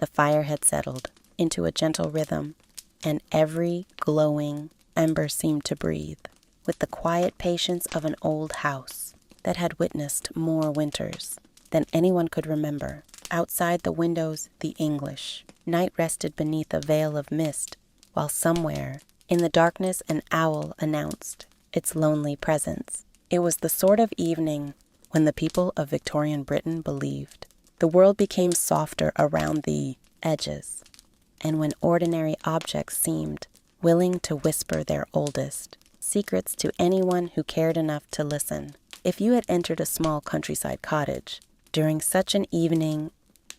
The fire had settled into a gentle rhythm, and every glowing ember seemed to breathe, with the quiet patience of an old house that had witnessed more winters than anyone could remember. Outside the windows, the English. Night rested beneath a veil of mist, while somewhere in the darkness an owl announced its lonely presence. It was the sort of evening when the people of Victorian Britain believed the world became softer around the edges, and when ordinary objects seemed willing to whisper their oldest secrets to anyone who cared enough to listen. If you had entered a small countryside cottage during such an evening,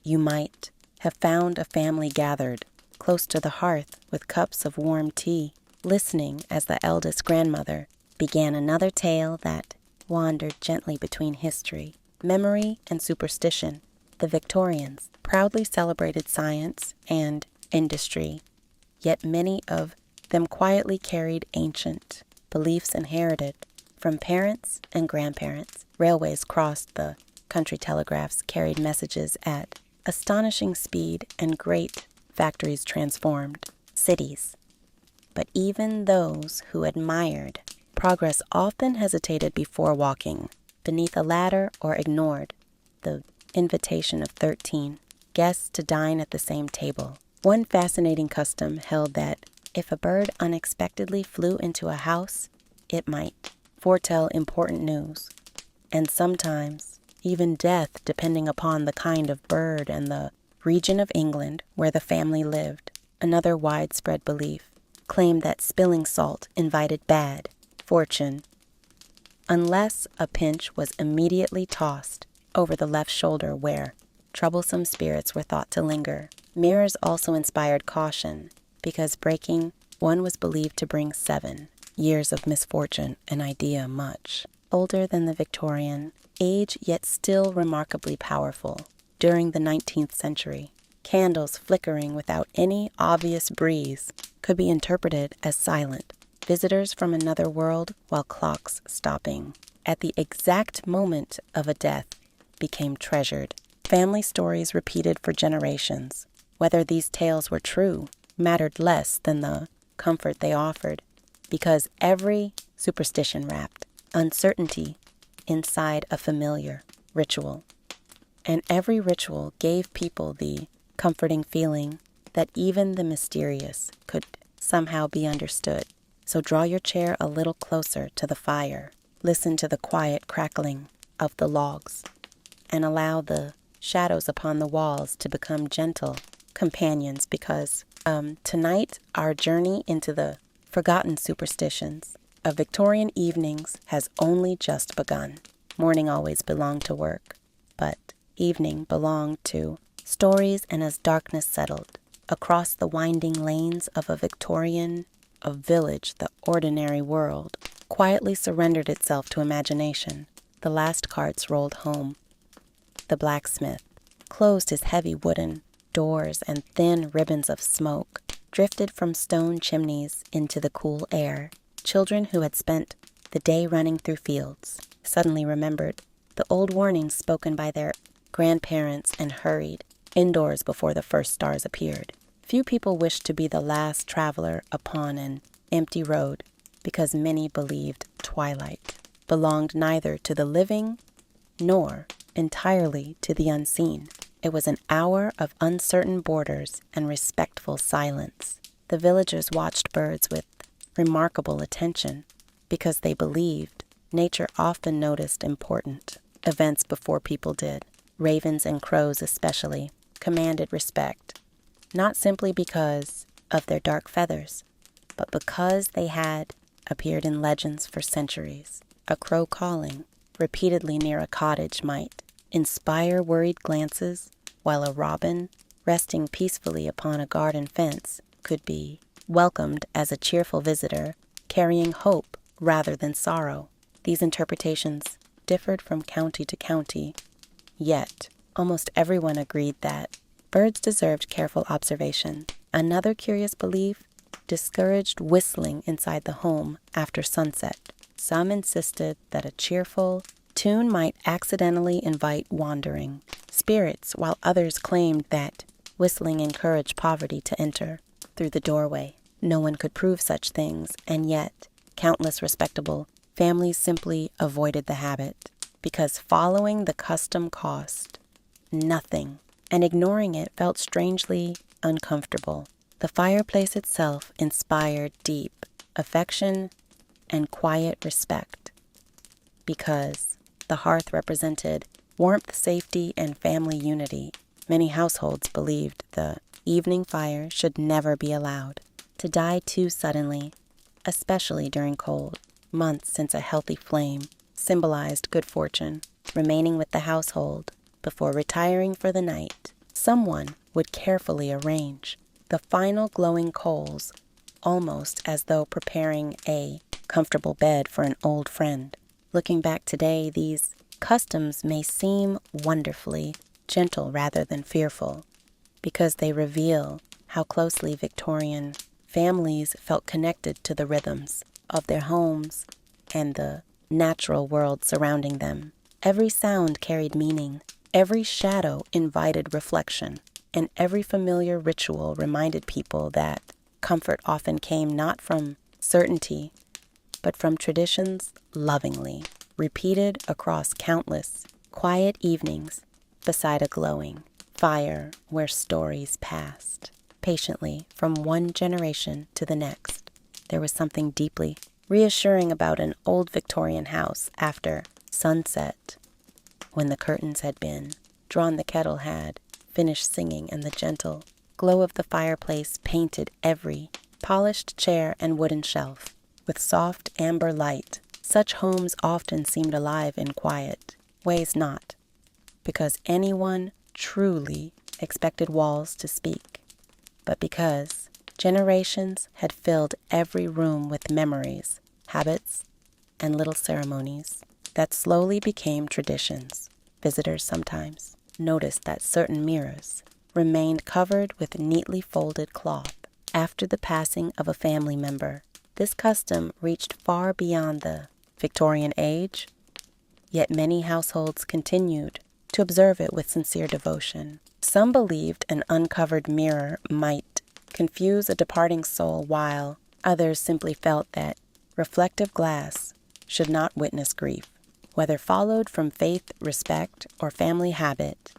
you might have found a family gathered close to the hearth with cups of warm tea, listening as the eldest grandmother began another tale that wandered gently between history, memory, and superstition. The Victorians proudly celebrated science and industry, yet many of them quietly carried ancient beliefs inherited from parents and grandparents. Railways crossed the country, telegraphs carried messages at astonishing speed, and great factories transformed cities. But even those who admired progress often hesitated before walking beneath a ladder or ignored the invitation of 13 guests to dine at the same table. One fascinating custom held that if a bird unexpectedly flew into a house, it might foretell important news, and sometimes even death, depending upon the kind of bird and the region of England where the family lived. Another widespread belief claimed that spilling salt invited bad fortune, unless a pinch was immediately tossed over the left shoulder where troublesome spirits were thought to linger. Mirrors also inspired caution, because breaking one was believed to bring 7 years of misfortune, an idea much older than the Victorian age, yet still remarkably powerful. During the 19th century, candles flickering without any obvious breeze could be interpreted as silent visitors from another world, while clocks stopping at the exact moment of a death became treasured. Family stories repeated for generations. Whether these tales were true mattered less than the comfort they offered, because every superstition wrapped uncertainty inside a familiar ritual. And every ritual gave people the comforting feeling that even the mysterious could somehow be understood. So draw your chair a little closer to the fire, listen to the quiet crackling of the logs, and allow the shadows upon the walls to become gentle companions, because tonight our journey into the forgotten superstitions of Victorian evenings has only just begun. Morning always belonged to work, but evening belonged to stories, and as darkness settled across the winding lanes of a village, the ordinary world quietly surrendered itself to imagination. The last carts rolled home. The blacksmith closed his heavy wooden doors, and thin ribbons of smoke drifted from stone chimneys into the cool air. Children who had spent the day running through fields suddenly remembered the old warnings spoken by their grandparents and hurried indoors before the first stars appeared. Few people wished to be the last traveler upon an empty road, because many believed twilight belonged neither to the living nor entirely to the unseen. It was an hour of uncertain borders and respectful silence. The villagers watched birds with remarkable attention, because they believed nature often noticed important events before people did. Ravens and crows especially commanded respect, not simply because of their dark feathers, but because they had appeared in legends for centuries. A crow calling repeatedly near a cottage might inspire worried glances, while a robin resting peacefully upon a garden fence could be welcomed as a cheerful visitor, carrying hope rather than sorrow. These interpretations differed from county to county, yet almost everyone agreed that birds deserved careful observation. Another curious belief discouraged whistling inside the home after sunset. Some insisted that a cheerful tune might accidentally invite wandering spirits, while others claimed that Whistling encouraged poverty to enter through the doorway. No one could prove such things, and yet countless respectable families simply avoided the habit, because following the custom cost nothing, and ignoring it felt strangely uncomfortable. The fireplace itself inspired deep affection and quiet respect, because the hearth represented warmth, safety, and family unity. Many households believed the evening fire should never be allowed to die too suddenly, especially during cold months, since a healthy flame symbolized good fortune. Remaining with the household before retiring for the night, someone would carefully arrange the final glowing coals, almost as though preparing a comfortable bed for an old friend. Looking back today, these customs may seem wonderfully gentle rather than fearful, because they reveal how closely Victorian families felt connected to the rhythms of their homes and the natural world surrounding them. Every sound carried meaning, every shadow invited reflection, and every familiar ritual reminded people that comfort often came not from certainty, but from traditions lovingly repeated across countless quiet evenings beside a glowing fire where stories passed patiently from one generation to the next. There was something deeply reassuring about an old Victorian house after sunset, when the curtains had been drawn, the kettle had finished singing, and the gentle glow of the fireplace painted every polished chair and wooden shelf with soft amber light. Such homes often seemed alive in quiet ways, not because anyone truly expected walls to speak, but because generations had filled every room with memories, habits, and little ceremonies that slowly became traditions. Visitors sometimes noticed that certain mirrors remained covered with neatly folded cloth after the passing of a family member. This custom reached far beyond the Victorian age, yet many households continued to observe it with sincere devotion. Some believed an uncovered mirror might confuse a departing soul, while others simply felt that reflective glass should not witness grief. Whether followed from faith, respect, or family habit,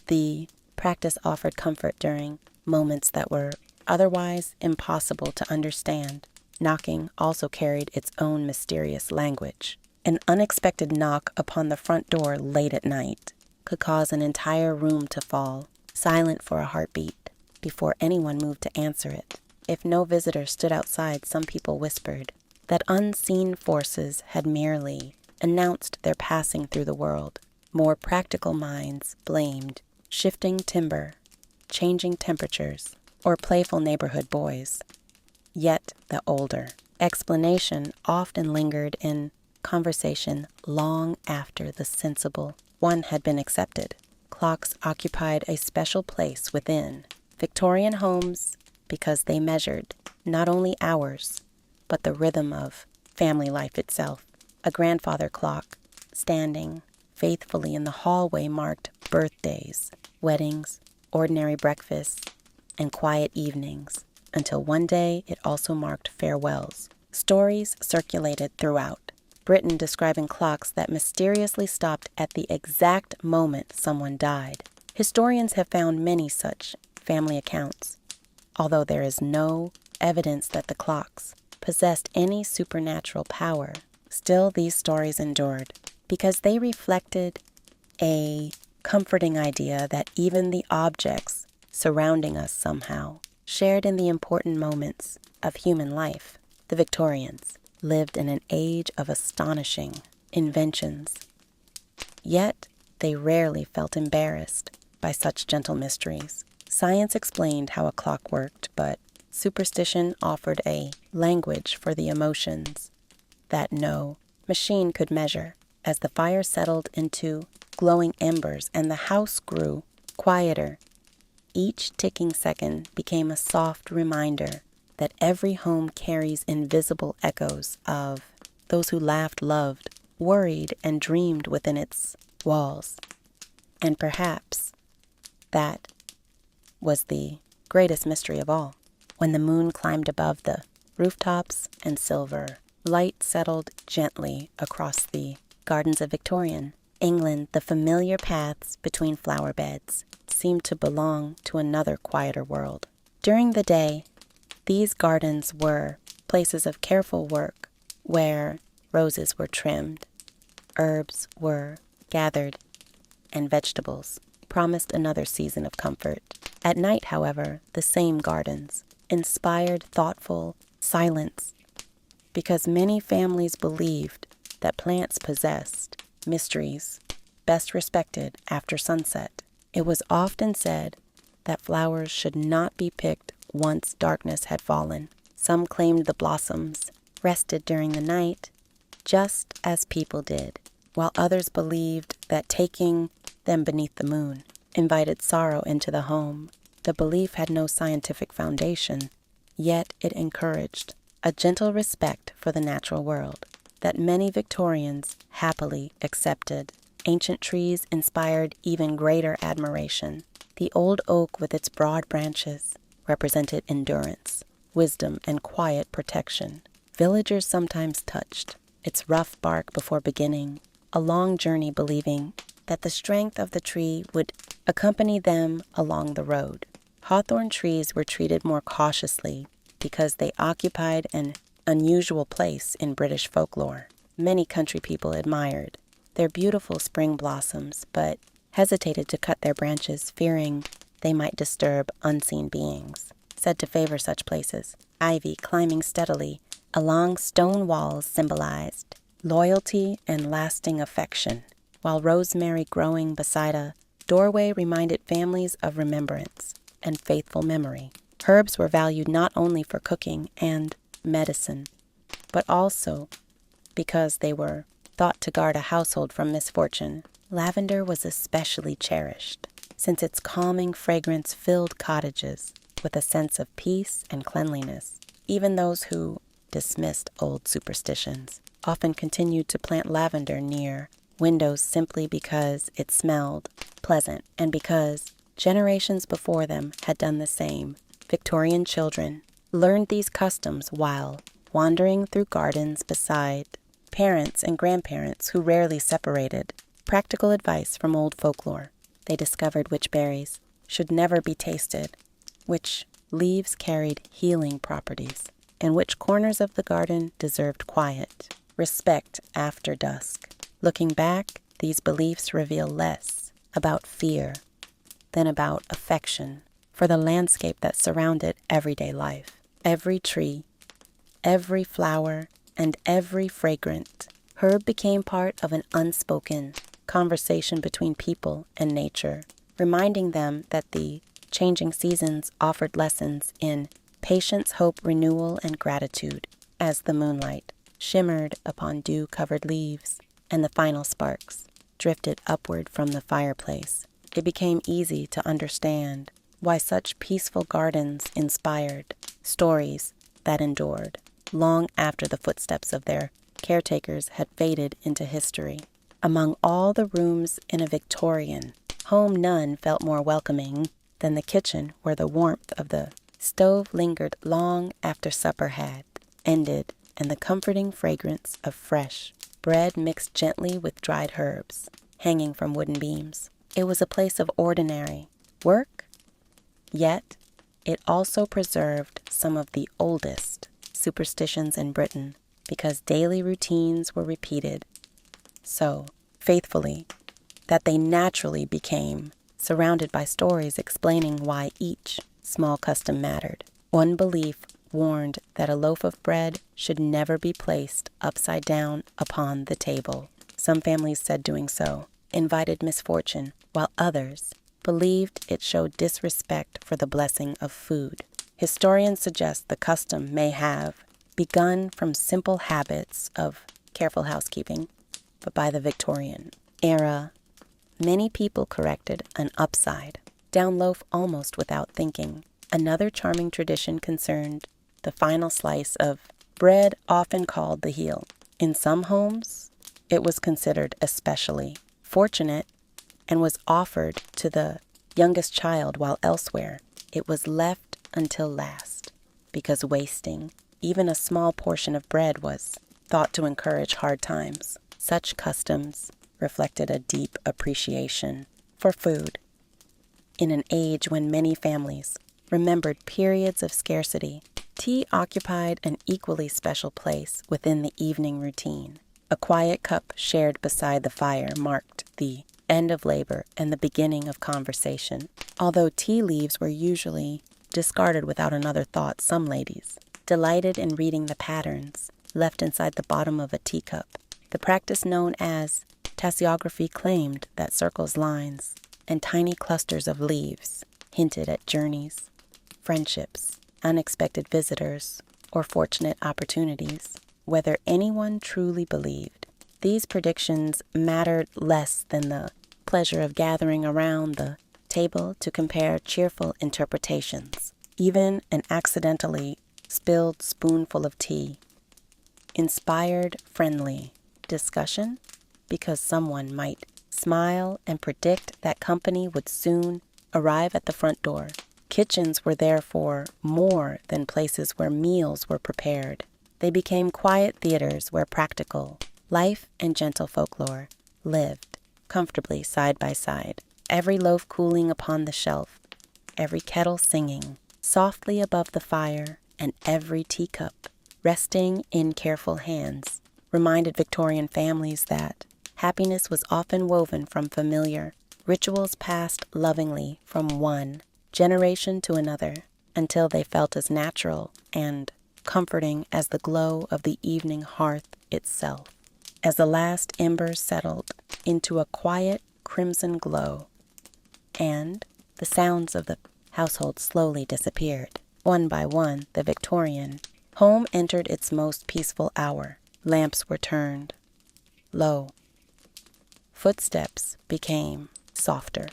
the practice offered comfort during moments that were otherwise impossible to understand. Knocking also carried its own mysterious language. An unexpected knock upon the front door late at night could cause an entire room to fall silent for a heartbeat before anyone moved to answer it. If no visitor stood outside, some people whispered that unseen forces had merely announced their passing through the world. More practical minds blamed shifting timber, changing temperatures, or playful neighborhood boys. Yet the older explanation often lingered in conversation long after the sensible one had been accepted. Clocks occupied a special place within Victorian homes because they measured not only hours, but the rhythm of family life itself. A grandfather clock standing faithfully in the hallway marked birthdays, weddings, ordinary breakfasts, and quiet evenings, until one day it also marked farewells. Stories circulated throughout Britain describing clocks that mysteriously stopped at the exact moment someone died. Historians have found many such family accounts, although there is no evidence that the clocks possessed any supernatural power. Still, these stories endured because they reflected a comforting idea that even the objects surrounding us somehow shared in the important moments of human life. The Victorians lived in an age of astonishing inventions, yet they rarely felt embarrassed by such gentle mysteries. Science explained how a clock worked, but superstition offered a language for the emotions that no machine could measure. As the fire settled into glowing embers and the house grew quieter, each ticking second became a soft reminder that every home carries invisible echoes of those who laughed, loved, worried, and dreamed within its walls. And perhaps that was the greatest mystery of all. When the moon climbed above the rooftops and silver light settled gently across the gardens of Victorian England, the familiar paths between flower beds seemed to belong to another quieter world. During the day, these gardens were places of careful work where roses were trimmed, herbs were gathered, and vegetables promised another season of comfort. At night, however, the same gardens inspired thoughtful silence because many families believed that plants possessed mysteries best respected after sunset. It was often said that flowers should not be picked once darkness had fallen. Some claimed the blossoms rested during the night, just as people did, while others believed that taking them beneath the moon invited sorrow into the home. The belief had no scientific foundation, yet it encouraged a gentle respect for the natural world that many Victorians happily accepted. Ancient trees inspired even greater admiration. The old oak with its broad branches represented endurance, wisdom, and quiet protection. Villagers sometimes touched its rough bark before beginning a long journey, believing that the strength of the tree would accompany them along the road. Hawthorn trees were treated more cautiously because they occupied an unusual place in British folklore. Many country people admired their beautiful spring blossoms, but hesitated to cut their branches, fearing they might disturb unseen beings, said to favor such places. Ivy climbing steadily along stone walls symbolized loyalty and lasting affection, while rosemary growing beside a doorway reminded families of remembrance and faithful memory. Herbs were valued not only for cooking and medicine, but also because they were thought to guard a household from misfortune. Lavender was especially cherished, since its calming fragrance filled cottages with a sense of peace and cleanliness. Even those who dismissed old superstitions often continued to plant lavender near windows simply because it smelled pleasant and because generations before them had done the same. Victorian children learned these customs while wandering through gardens beside parents and grandparents who rarely separated. Practical advice from old folklore. They discovered which berries should never be tasted, which leaves carried healing properties, and which corners of the garden deserved quiet, respect after dusk. Looking back, these beliefs reveal less about fear than about affection for the landscape that surrounded everyday life. Every tree, every flower, and every fragrant herb became part of an unspoken conversation between people and nature, reminding them that the changing seasons offered lessons in patience, hope, renewal, and gratitude. As the moonlight shimmered upon dew-covered leaves and the final sparks drifted upward from the fireplace, it became easy to understand why such peaceful gardens inspired stories that endured long after the footsteps of their caretakers had faded into history. Among all the rooms in a Victorian home, none felt more welcoming than the kitchen, where the warmth of the stove lingered long after supper had ended, and the comforting fragrance of fresh bread mixed gently with dried herbs hanging from wooden beams. It was a place of ordinary work, yet it also preserved some of the oldest superstitions in Britain because daily routines were repeated so faithfully that they naturally became surrounded by stories explaining why each small custom mattered. One belief warned that a loaf of bread should never be placed upside down upon the table. Some families said doing so invited misfortune, while others believed it showed disrespect for the blessing of food. Historians suggest the custom may have begun from simple habits of careful housekeeping, but by the Victorian era, many people corrected an upside-down loaf almost without thinking. Another charming tradition concerned the final slice of bread, often called the heel. In some homes, it was considered especially fortunate and was offered to the youngest child, while elsewhere it was left until last, because wasting even a small portion of bread was thought to encourage hard times. Such customs reflected a deep appreciation for food. In an age when many families remembered periods of scarcity, tea occupied an equally special place within the evening routine. A quiet cup shared beside the fire marked the end of labor and the beginning of conversation. Although tea leaves were usually discarded without another thought, some ladies delighted in reading the patterns left inside the bottom of a teacup. The practice known as tasseography claimed that circles, lines, and tiny clusters of leaves hinted at journeys, friendships, unexpected visitors, or fortunate opportunities. Whether anyone truly believed, these predictions mattered less than the pleasure of gathering around the table to compare cheerful interpretations. Even an accidentally spilled spoonful of tea inspired friendly discussion because someone might smile and predict that company would soon arrive at the front door. Kitchens were therefore more than places where meals were prepared. They became quiet theaters where practical life and gentle folklore lived comfortably side by side, every loaf cooling upon the shelf, every kettle singing softly above the fire, and every teacup resting in careful hands reminded Victorian families that happiness was often woven from familiar rituals passed lovingly from one generation to another until they felt as natural and comforting as the glow of the evening hearth itself. As the last embers settled into a quiet crimson glow and the sounds of the household slowly disappeared, one by one the Victorian home entered its most peaceful hour. Lamps were turned low. Footsteps became softer,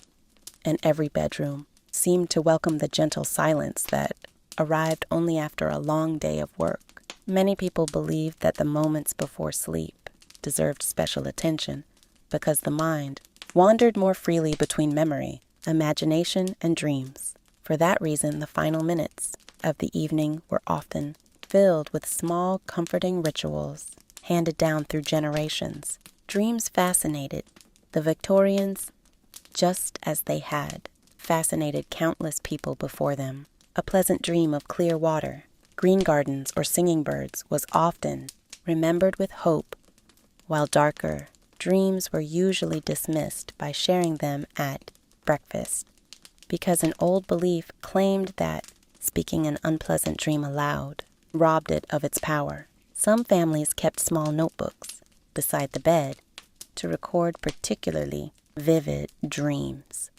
and every bedroom seemed to welcome the gentle silence that arrived only after a long day of work. Many people believed that the moments before sleep deserved special attention because the mind wandered more freely between memory, imagination, and dreams. For that reason, the final minutes of the evening were often filled with small, comforting rituals handed down through generations. Dreams fascinated the Victorians just as they had fascinated countless people before them. A pleasant dream of clear water, green gardens, or singing birds was often remembered with hope, while darker dreams were usually dismissed by sharing them at breakfast, because an old belief claimed that speaking an unpleasant dream aloud robbed it of its power. Some families kept small notebooks beside the bed to record particularly vivid dreams,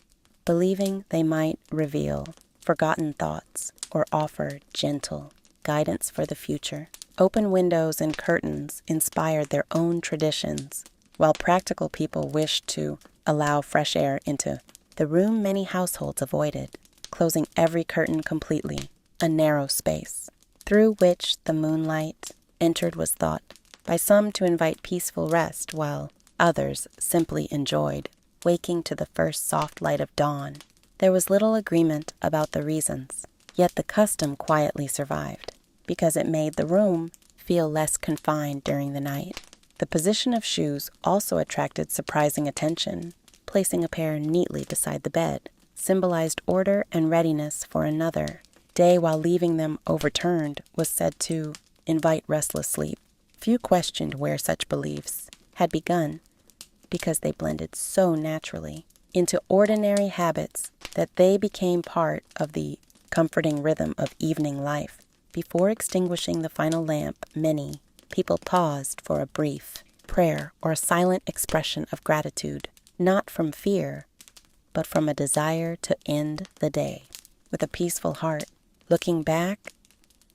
believing they might reveal forgotten thoughts or offer gentle guidance for the future. Open windows and curtains inspired their own traditions, while practical people wished to allow fresh air into the room many households avoided, closing every curtain completely. A narrow space through which the moonlight entered was thought by some to invite peaceful rest, while others simply enjoyed waking to the first soft light of dawn. There was little agreement about the reasons, yet the custom quietly survived, because it made the room feel less confined during the night. The position of shoes also attracted surprising attention. Placing a pair neatly beside the bed symbolized order and readiness for another day, while leaving them overturned was said to invite restless sleep. Few questioned where such beliefs had begun, because they blended so naturally into ordinary habits that they became part of the comforting rhythm of evening life. Before extinguishing the final lamp, many people paused for a brief prayer or a silent expression of gratitude, not from fear, but from a desire to end the day with a peaceful heart. Looking back,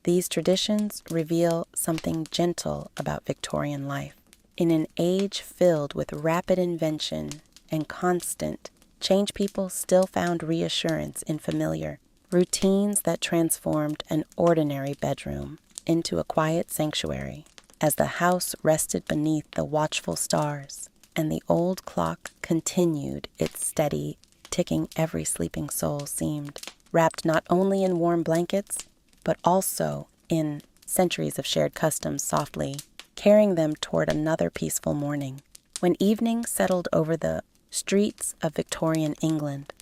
these traditions reveal something gentle about Victorian life. In an age filled with rapid invention and constant change, people still found reassurance in familiar routines that transformed an ordinary bedroom into a quiet sanctuary. As the house rested beneath the watchful stars and the old clock continued its steady ticking, every sleeping soul seemed wrapped not only in warm blankets, but also in centuries of shared customs softly, carrying them toward another peaceful morning. When evening settled over the streets of Victorian England,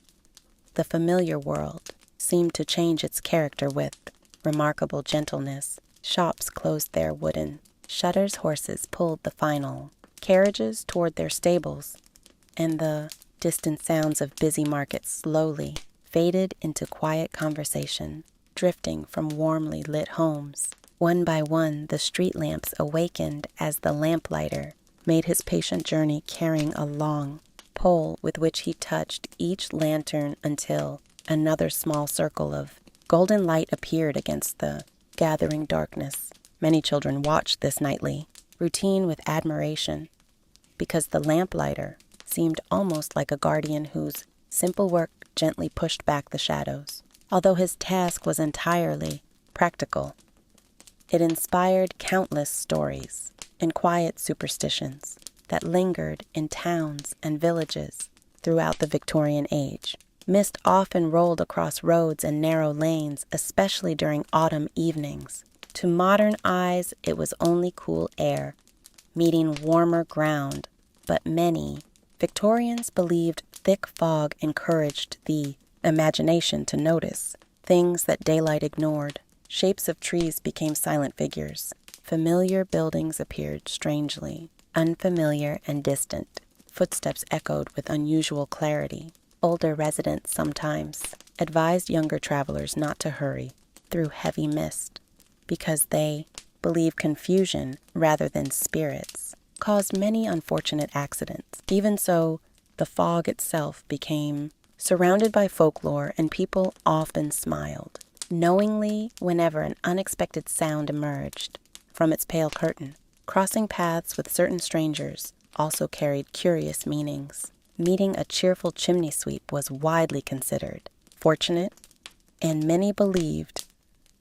the familiar world seemed to change its character with remarkable gentleness. Shops closed their wooden shutters, horses pulled the final carriages toward their stables, and the distant sounds of busy markets slowly faded into quiet conversation, drifting from warmly lit homes. One by one, the street lamps awakened as the lamplighter made his patient journey, carrying a long pole with which he touched each lantern until another small circle of golden light appeared against the gathering darkness. Many children watched this nightly routine with admiration, because the lamplighter seemed almost like a guardian whose simple work gently pushed back the shadows. Although his task was entirely practical, it inspired countless stories and quiet superstitions that lingered in towns and villages throughout the Victorian age. Mist often rolled across roads and narrow lanes, especially during autumn evenings. To modern eyes, it was only cool air, meeting warmer ground, but many Victorians believed thick fog encouraged the imagination to notice things that daylight ignored. Shapes of trees became silent figures. Familiar buildings appeared strangely unfamiliar and distant. Footsteps echoed with unusual clarity. Older residents sometimes advised younger travelers not to hurry through heavy mist, because they believed confusion rather than spirits caused many unfortunate accidents. Even so, the fog itself became surrounded by folklore, and people often smiled knowingly whenever an unexpected sound emerged from its pale curtain. Crossing paths with certain strangers also carried curious meanings. Meeting a cheerful chimney sweep was widely considered fortunate, and many believed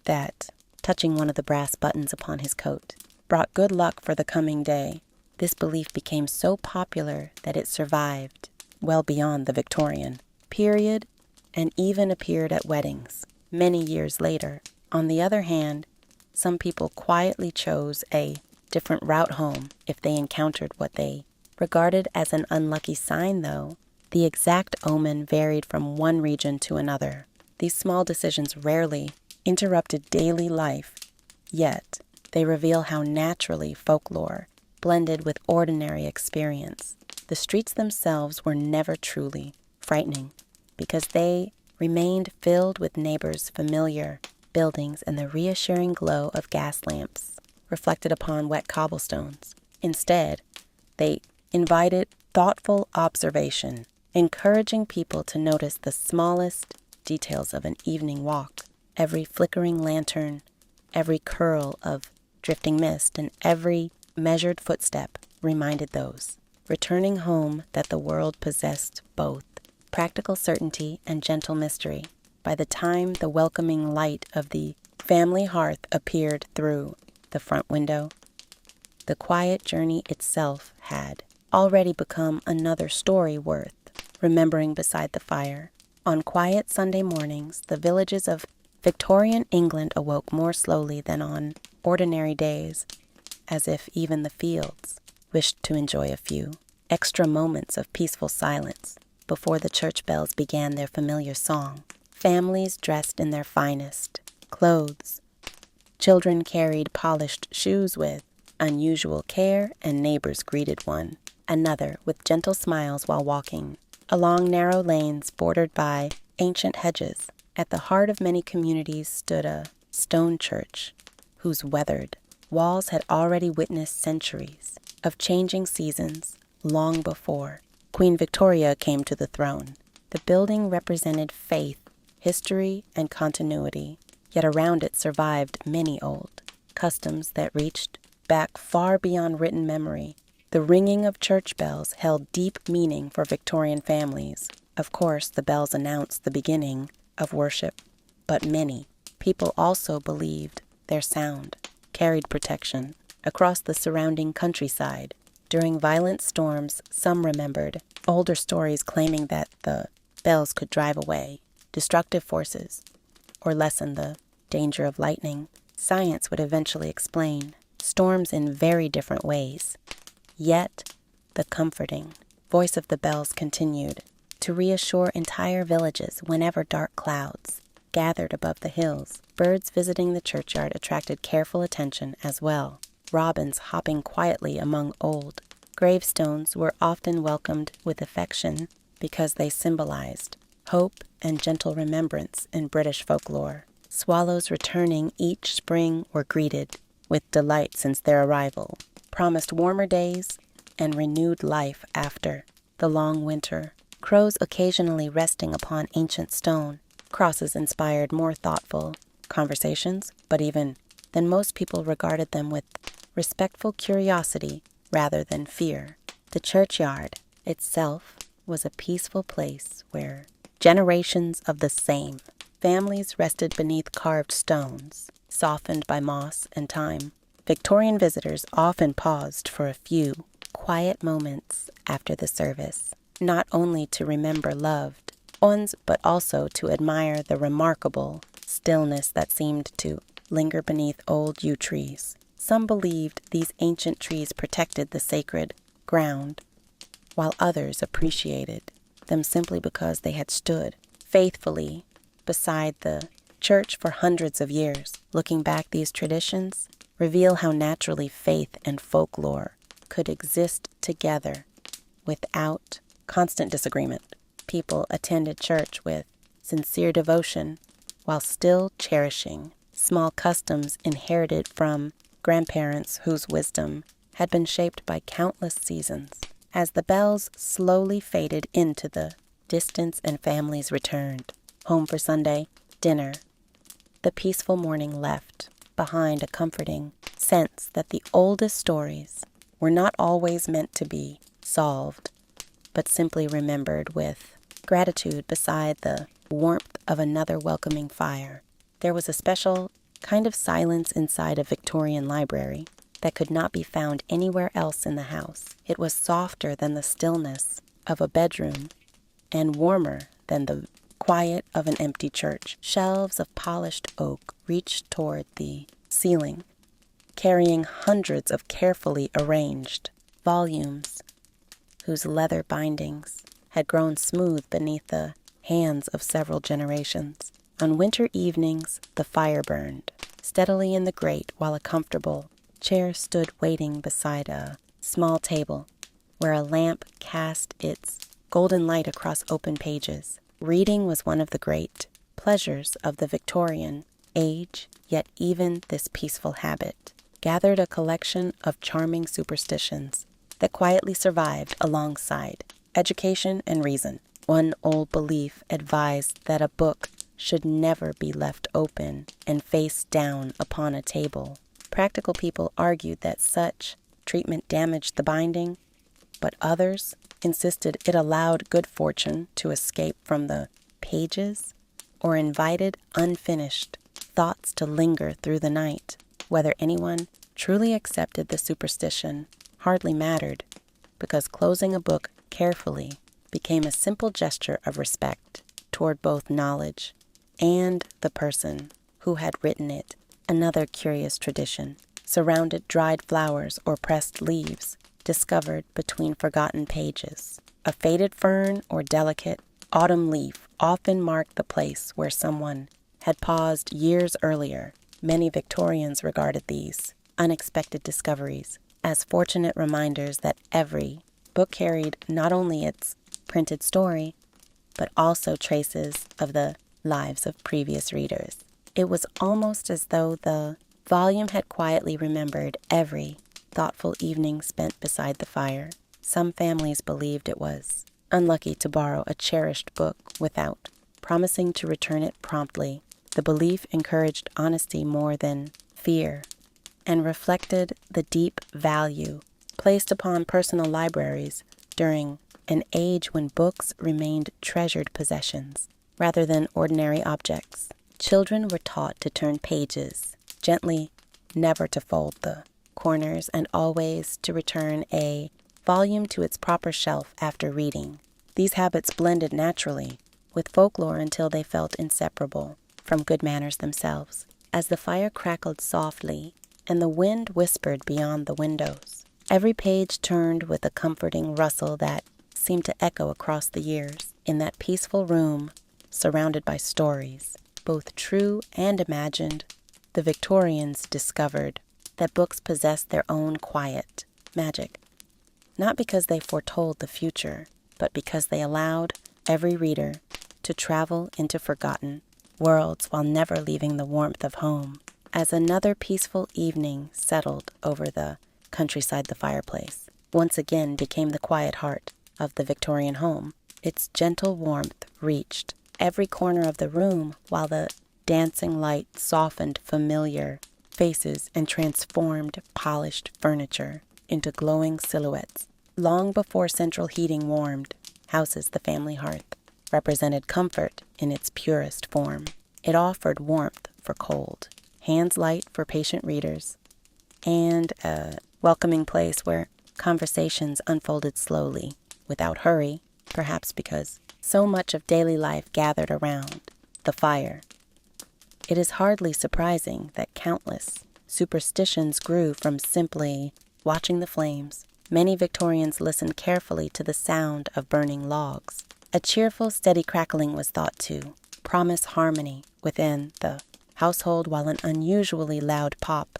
that touching one of the brass buttons upon his coat brought good luck for the coming day. This belief became so popular that it survived well beyond the Victorian period and even appeared at weddings many years later. On the other hand, some people quietly chose a different route home if they encountered what they regarded as an unlucky sign, though the exact omen varied from one region to another. These small decisions rarely interrupted daily life, yet they reveal how naturally folklore blended with ordinary experience. The streets themselves were never truly frightening, because they remained filled with neighbors' familiar buildings and the reassuring glow of gas lamps reflected upon wet cobblestones. Instead, they invited thoughtful observation, encouraging people to notice the smallest details of an evening walk. Every flickering lantern, every curl of drifting mist, and every measured footstep reminded those returning home that the world possessed both practical certainty and gentle mystery. By the time the welcoming light of the family hearth appeared through the front window, the quiet journey itself had already become another story worth remembering beside the fire. On quiet Sunday mornings, the villages of Victorian England awoke more slowly than on ordinary days, as if even the fields wished to enjoy a few extra moments of peaceful silence before the church bells began their familiar song. Families dressed in their finest clothes. Children carried polished shoes with unusual care, and neighbors greeted one another with gentle smiles while walking along narrow lanes bordered by ancient hedges. At the heart of many communities stood a stone church whose weathered walls had already witnessed centuries of changing seasons long before Queen Victoria came to the throne. The building represented faith, history, and continuity, yet around it survived many old customs that reached back far beyond written memory. The ringing of church bells held deep meaning for Victorian families. Of course, the bells announced the beginning of worship, but many people also believed their sound carried protection across the surrounding countryside. During violent storms, some remembered older stories claiming that the bells could drive away destructive forces or lessen the danger of lightning, science would eventually explain storms in very different ways. Yet, the comforting voice of the bells continued to reassure entire villages whenever dark clouds gathered above the hills. Birds visiting the churchyard attracted careful attention as well. Robins hopping quietly among old gravestones were often welcomed with affection because they symbolized hope and gentle remembrance in British folklore. Swallows returning each spring were greeted with delight since their arrival, promised warmer days and renewed life after the long winter. Crows occasionally resting upon ancient stone crosses inspired more thoughtful conversations, but even then most people regarded them with respectful curiosity rather than fear. The churchyard itself was a peaceful place where generations of the same families rested beneath carved stones, softened by moss and time. Victorian visitors often paused for a few quiet moments after the service, not only to remember loved ones, but also to admire the remarkable stillness that seemed to linger beneath old yew trees. Some believed these ancient trees protected the sacred ground, while others appreciated them simply because they had stood faithfully beside the church for hundreds of years. Looking back, these traditions reveal how naturally faith and folklore could exist together without constant disagreement. People attended church with sincere devotion while still cherishing small customs inherited from grandparents whose wisdom had been shaped by countless seasons. As the bells slowly faded into the distance and families returned home for Sunday dinner, the peaceful morning left behind a comforting sense that the oldest stories were not always meant to be solved, but simply remembered with gratitude beside the warmth of another welcoming fire. There was a special kind of silence inside a Victorian library that could not be found anywhere else in the house. It was softer than the stillness of a bedroom and warmer than the quiet of an empty church. Shelves of polished oak reached toward the ceiling, carrying hundreds of carefully arranged volumes whose leather bindings had grown smooth beneath the hands of several generations. On winter evenings, the fire burned steadily in the grate while a comfortable chair stood waiting beside a small table where a lamp cast its golden light across open pages. Reading was one of the great pleasures of the Victorian age, yet even this peaceful habit gathered a collection of charming superstitions that quietly survived alongside education and reason. One old belief advised that a book should never be left open and face down upon a table. Practical people argued that such treatment damaged the binding, but others insisted it allowed good fortune to escape from the pages or invited unfinished thoughts to linger through the night. Whether anyone truly accepted the superstition hardly mattered, because closing a book carefully became a simple gesture of respect toward both knowledge and the person who had written it. Another curious tradition surrounded dried flowers or pressed leaves discovered between forgotten pages. A faded fern or delicate autumn leaf often marked the place where someone had paused years earlier. Many Victorians regarded these unexpected discoveries as fortunate reminders that every book carried not only its printed story, but also traces of the lives of previous readers. It was almost as though the volume had quietly remembered every thoughtful evening spent beside the fire. Some families believed it was unlucky to borrow a cherished book without promising to return it promptly. The belief encouraged honesty more than fear and reflected the deep value placed upon personal libraries during an age when books remained treasured possessions rather than ordinary objects. Children were taught to turn pages gently, never to fold the corners, and always to return a volume to its proper shelf after reading. These habits blended naturally with folklore until they felt inseparable from good manners themselves. As the fire crackled softly and the wind whispered beyond the windows, every page turned with a comforting rustle that seemed to echo across the years. In that peaceful room, surrounded by stories, both true and imagined, the Victorians discovered that books possessed their own quiet magic, not because they foretold the future, but because they allowed every reader to travel into forgotten worlds while never leaving the warmth of home. As another peaceful evening settled over the countryside, the fireplace once again became the quiet heart of the Victorian home. Its gentle warmth reached every corner of the room, while the dancing light softened familiar faces and transformed polished furniture into glowing silhouettes. Long before central heating warmed houses, the family hearth represented comfort in its purest form. It offered warmth for cold, hands light for patient readers, and a welcoming place where conversations unfolded slowly, without hurry, perhaps because so much of daily life gathered around the fire. It is hardly surprising that countless superstitions grew from simply watching the flames. Many Victorians listened carefully to the sound of burning logs. A cheerful, steady crackling was thought to promise harmony within the household, while an unusually loud pop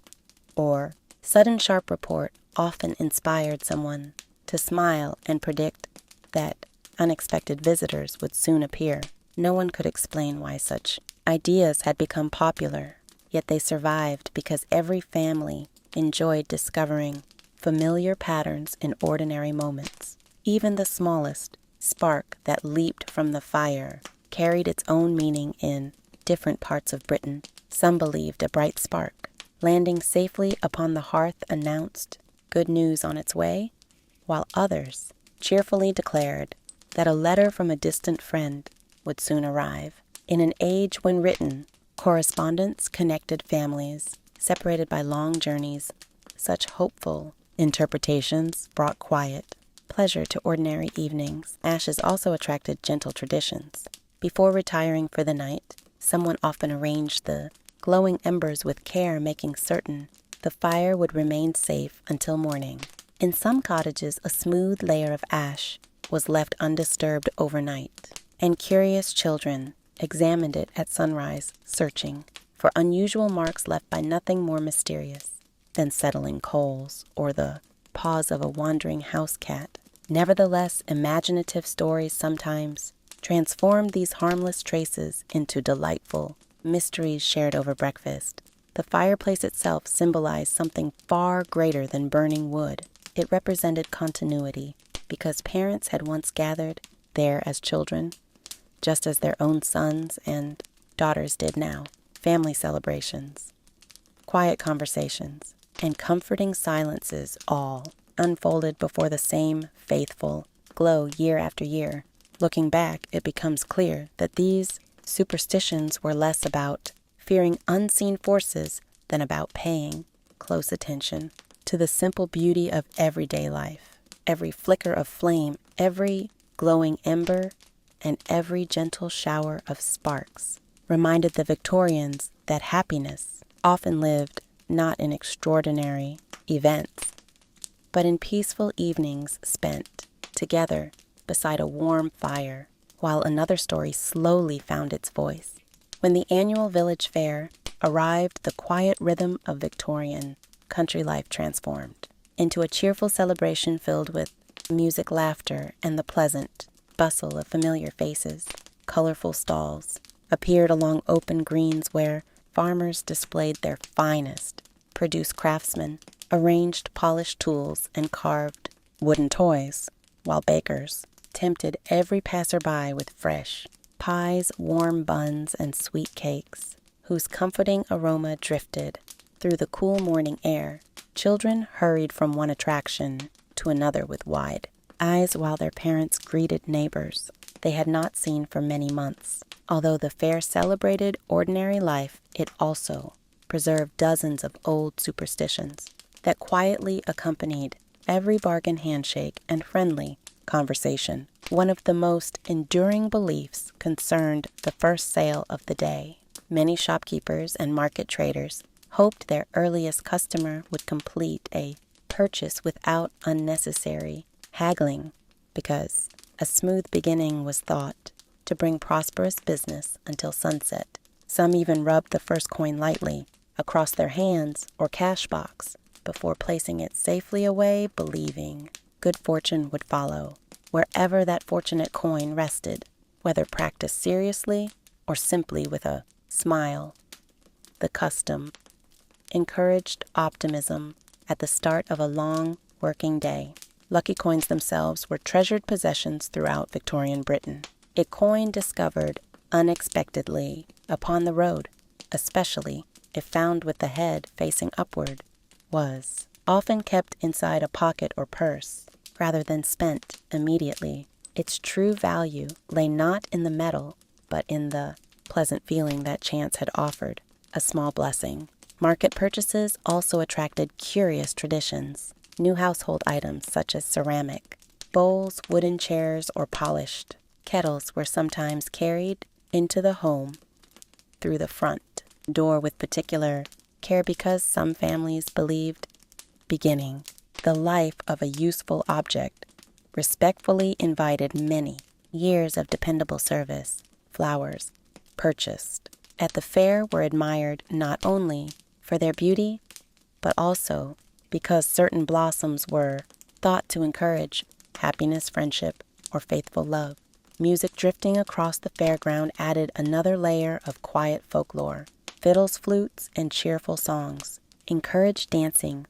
or sudden sharp report often inspired someone to smile and predict that unexpected visitors would soon appear. No one could explain why such ideas had become popular, yet they survived because every family enjoyed discovering familiar patterns in ordinary moments. Even the smallest spark that leaped from the fire carried its own meaning in different parts of Britain. Some believed a bright spark landing safely upon the hearth announced good news on its way, while others cheerfully declared that a letter from a distant friend would soon arrive. In an age when written correspondence connected families separated by long journeys, such hopeful interpretations brought quiet, pleasure to ordinary evenings. Ashes also attracted gentle traditions. Before retiring for the night, someone often arranged the glowing embers with care, making certain the fire would remain safe until morning. In some cottages, a smooth layer of ash was left undisturbed overnight, and curious children examined it at sunrise, searching for unusual marks left by nothing more mysterious than settling coals or the paws of a wandering house cat. Nevertheless, imaginative stories sometimes transformed these harmless traces into delightful mysteries shared over breakfast. The fireplace itself symbolized something far greater than burning wood. It represented continuity, because parents had once gathered there as children, just as their own sons and daughters did now. Family celebrations, quiet conversations, and comforting silences all unfolded before the same faithful glow year after year. Looking back, it becomes clear that these superstitions were less about fearing unseen forces than about paying close attention to the simple beauty of everyday life. Every flicker of flame, every glowing ember, and every gentle shower of sparks reminded the Victorians that happiness often lived not in extraordinary events, but in peaceful evenings spent together beside a warm fire, while another story slowly found its voice. When the annual village fair arrived, the quiet rhythm of Victorian country life transformed into a cheerful celebration filled with music, laughter, and the pleasant bustle of familiar faces. Colorful stalls appeared along open greens where farmers displayed their finest produce. Craftsmen arranged polished tools and carved wooden toys, while bakers tempted every passerby with fresh pies, warm buns, and sweet cakes, whose comforting aroma drifted through the cool morning air. Children hurried from one attraction to another with wide eyes, while their parents greeted neighbors they had not seen for many months. Although the fair celebrated ordinary life, it also preserved dozens of old superstitions that quietly accompanied every bargain, handshake, and friendly conversation. One of the most enduring beliefs concerned the first sale of the day. Many shopkeepers and market traders hoped their earliest customer would complete a purchase without unnecessary haggling, because a smooth beginning was thought to bring prosperous business until sunset. Some even rubbed the first coin lightly across their hands or cash box before placing it safely away, believing good fortune would follow wherever that fortunate coin rested, whether practiced seriously or simply with a smile. The custom encouraged optimism at the start of a long working day. Lucky coins themselves were treasured possessions throughout Victorian Britain. A coin discovered unexpectedly upon the road, especially if found with the head facing upward, was often kept inside a pocket or purse rather than spent immediately. Its true value lay not in the metal, but in the pleasant feeling that chance had offered, a small blessing. Market purchases also attracted curious traditions. New household items such as ceramic, bowls, wooden chairs, or polished kettles were sometimes carried into the home through the front door with particular care, because some families believed beginning the life of a useful object respectfully invited many years of dependable service. Flowers purchased at the fair were admired not only for their beauty, but also because certain blossoms were thought to encourage happiness, friendship, or faithful love. Music drifting across the fairground added another layer of quiet folklore. Fiddles, flutes, and cheerful songs encouraged dancing,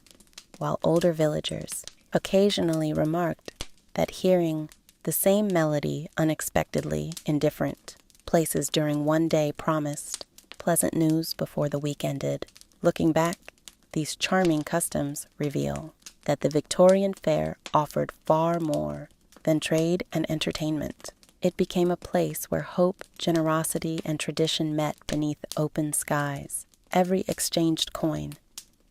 while older villagers occasionally remarked that hearing the same melody unexpectedly in different places during one day promised pleasant news before the week ended. Looking back, these charming customs reveal that the Victorian fair offered far more than trade and entertainment. It became a place where hope, generosity, and tradition met beneath open skies. Every exchanged coin,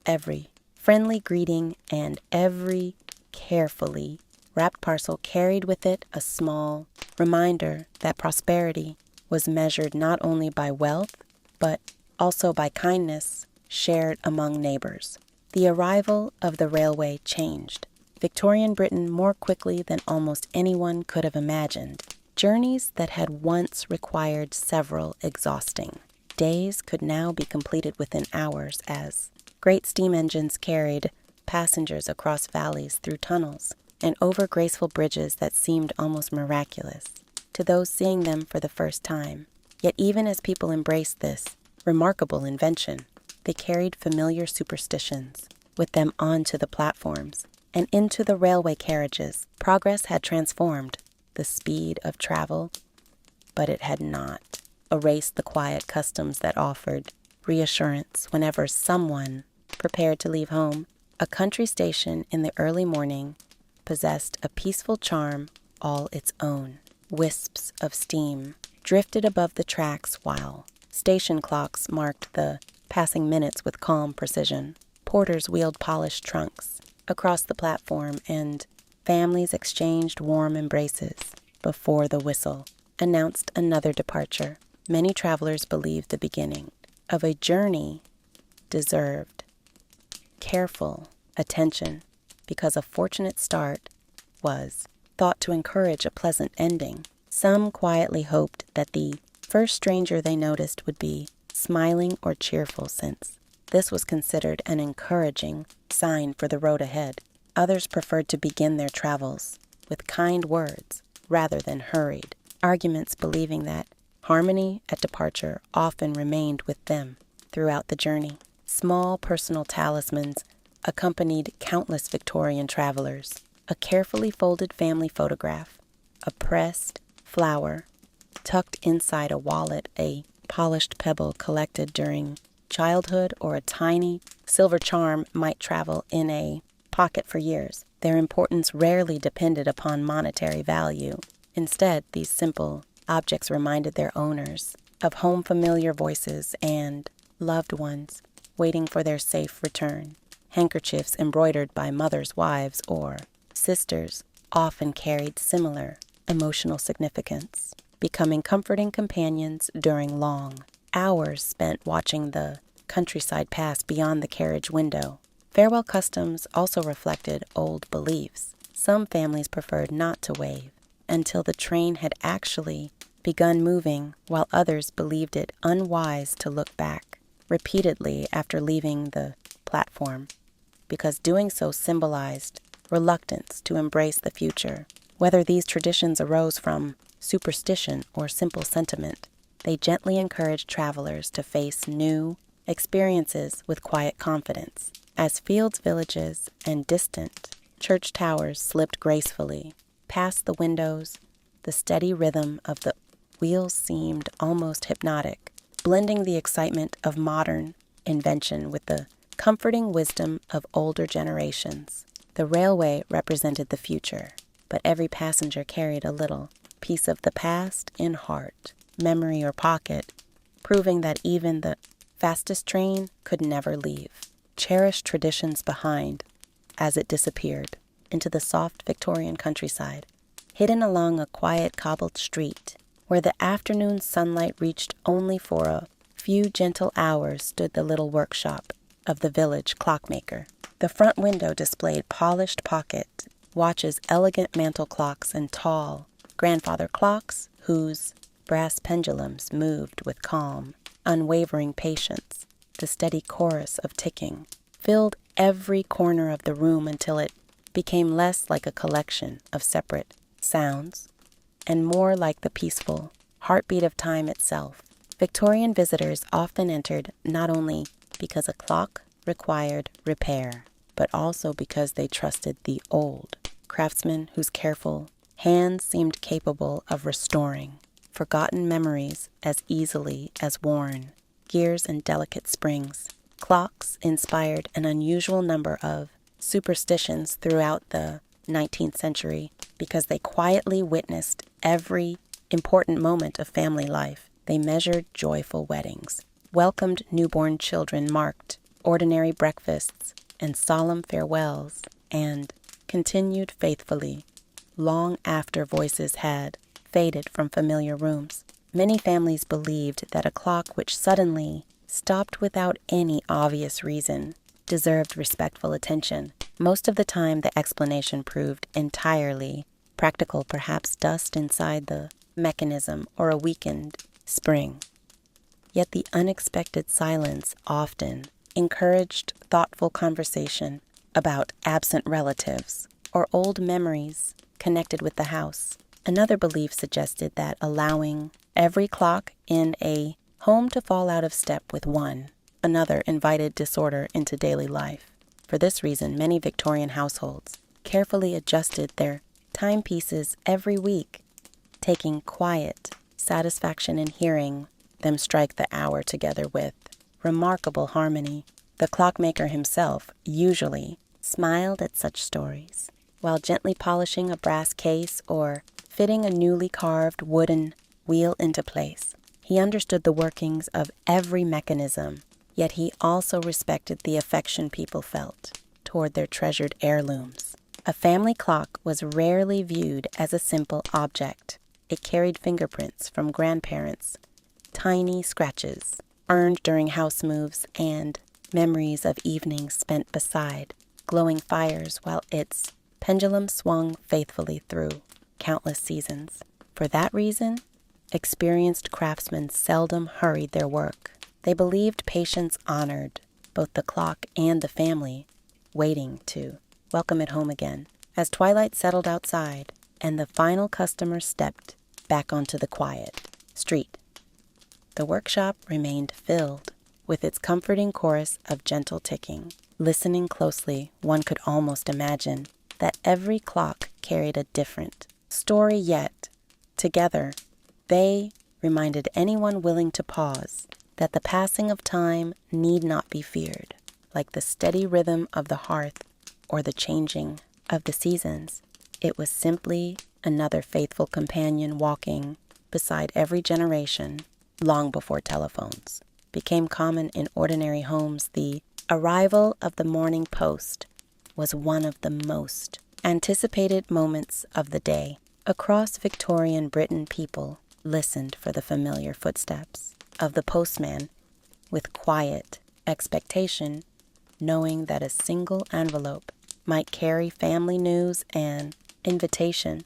every friendly greeting, and every carefully wrapped parcel carried with it a small reminder that prosperity was measured not only by wealth, but also by kindness shared among neighbors. The arrival of the railway changed Victorian Britain more quickly than almost anyone could have imagined. Journeys that had once required several exhausting days could now be completed within hours, as great steam engines carried passengers across valleys, through tunnels, and over graceful bridges that seemed almost miraculous to those seeing them for the first time. Yet even as people embraced this remarkable invention, they carried familiar superstitions with them onto the platforms and into the railway carriages. Progress had transformed the speed of travel, but it had not erased the quiet customs that offered reassurance whenever someone prepared to leave home. A country station in the early morning possessed a peaceful charm all its own. Wisps of steam drifted above the tracks, while station clocks marked the passing minutes with calm precision. Porters wheeled polished trunks across the platform, and families exchanged warm embraces before the whistle announced another departure. Many travelers believed the beginning of a journey deserved careful attention, because a fortunate start was thought to encourage a pleasant ending. Some quietly hoped that the first stranger they noticed would be smiling or cheerful, since this was considered an encouraging sign for the road ahead. Others preferred to begin their travels with kind words rather than hurried arguments, believing that harmony at departure often remained with them throughout the journey. Small personal talismans accompanied countless Victorian travelers. A carefully folded family photograph, a pressed flower tucked inside a wallet, a polished pebble collected during childhood, or a tiny silver charm might travel in a pocket for years. Their importance rarely depended upon monetary value. Instead, these simple objects reminded their owners of home, familiar voices, and loved ones waiting for their safe return. Handkerchiefs embroidered by mothers, wives, or sisters often carried similar emotional significance, becoming comforting companions during long hours spent watching the countryside pass beyond the carriage window. Farewell customs also reflected old beliefs. Some families preferred not to wave until the train had actually begun moving, while others believed it unwise to look back repeatedly after leaving the platform, because doing so symbolized reluctance to embrace the future. Whether these traditions arose from superstition or simple sentiment, they gently encouraged travelers to face new experiences with quiet confidence. As fields, villages, and distant church towers slipped gracefully past the windows, the steady rhythm of the wheels seemed almost hypnotic, blending the excitement of modern invention with the comforting wisdom of older generations. The railway represented the future, but every passenger carried a little piece of the past in heart, memory, or pocket, proving that even the fastest train could never leave cherished traditions behind as it disappeared into the soft Victorian countryside, hidden along a quiet cobbled street where the afternoon sunlight reached only for a few gentle hours. Stood the little workshop of the village clockmaker. The front window displayed polished pocket watches, elegant mantel clocks, and tall grandfather clocks whose brass pendulums moved with calm, unwavering patience. The steady chorus of ticking filled every corner of the room until it became less like a collection of separate sounds and more like the peaceful heartbeat of time itself. Victorian visitors often entered not only because a clock required repair, but also because they trusted the old craftsman whose careful hands seemed capable of restoring forgotten memories as easily as worn gears and delicate springs. Clocks inspired an unusual number of superstitions throughout the 19th century because they quietly witnessed every important moment of family life. They measured joyful weddings, welcomed newborn children, marked ordinary breakfasts and solemn farewells, and continued faithfully long after voices had faded from familiar rooms. Many families believed that a clock which suddenly stopped without any obvious reason deserved respectful attention. Most of the time, the explanation proved entirely practical, perhaps dust inside the mechanism or a weakened spring. Yet the unexpected silence often encouraged thoughtful conversation about absent relatives or old memories connected with the house. Another belief suggested that allowing every clock in a home to fall out of step with one another invited disorder into daily life. For this reason, many Victorian households carefully adjusted their timepieces every week, taking quiet satisfaction in hearing them strike the hour together with remarkable harmony. The clockmaker himself usually smiled at such stories, while gently polishing a brass case or fitting a newly carved wooden wheel into place. He understood the workings of every mechanism, yet he also respected the affection people felt toward their treasured heirlooms. A family clock was rarely viewed as a simple object. It carried fingerprints from grandparents, tiny scratches earned during house moves, and memories of evenings spent beside glowing fires while its pendulum swung faithfully through countless seasons. For that reason, experienced craftsmen seldom hurried their work. They believed patience honored both the clock and the family waiting to welcome it home again. As twilight settled outside and the final customer stepped back onto the quiet street, the workshop remained filled with its comforting chorus of gentle ticking. Listening closely, one could almost imagine that every clock carried a different story, yet together they reminded anyone willing to pause that the passing of time need not be feared. Like the steady rhythm of the hearth or the changing of the seasons, it was simply another faithful companion walking beside every generation. Long before telephones became common in ordinary homes, the arrival of the morning post was one of the most anticipated moments of the day. Across Victorian Britain, people listened for the familiar footsteps of the postman with quiet expectation, knowing that a single envelope might carry family news, an invitation,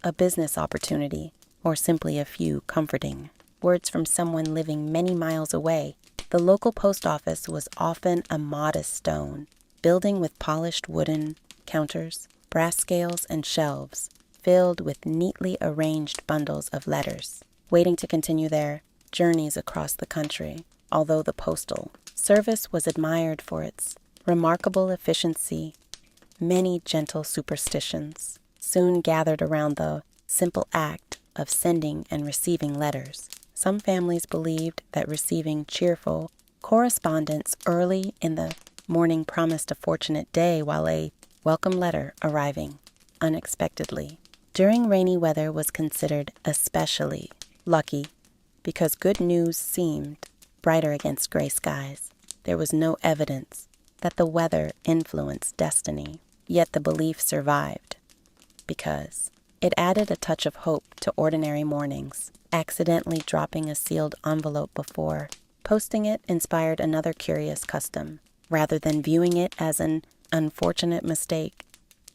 a business opportunity, or simply a few comforting words from someone living many miles away. The local post office was often a modest stone building with polished wooden counters, brass scales, and shelves filled with neatly arranged bundles of letters, waiting to continue their journeys across the country. Although the postal service was admired for its remarkable efficiency, many gentle superstitions soon gathered around the simple act of sending and receiving letters. Some families believed that receiving cheerful correspondence early in the morning promised a fortunate day, while a welcome letter arriving unexpectedly during rainy weather was considered especially lucky because good news seemed brighter against gray skies. There was no evidence that the weather influenced destiny, yet the belief survived because it added a touch of hope to ordinary mornings. Accidentally dropping a sealed envelope before posting it inspired another curious custom. Rather than viewing it as an unfortunate mistake,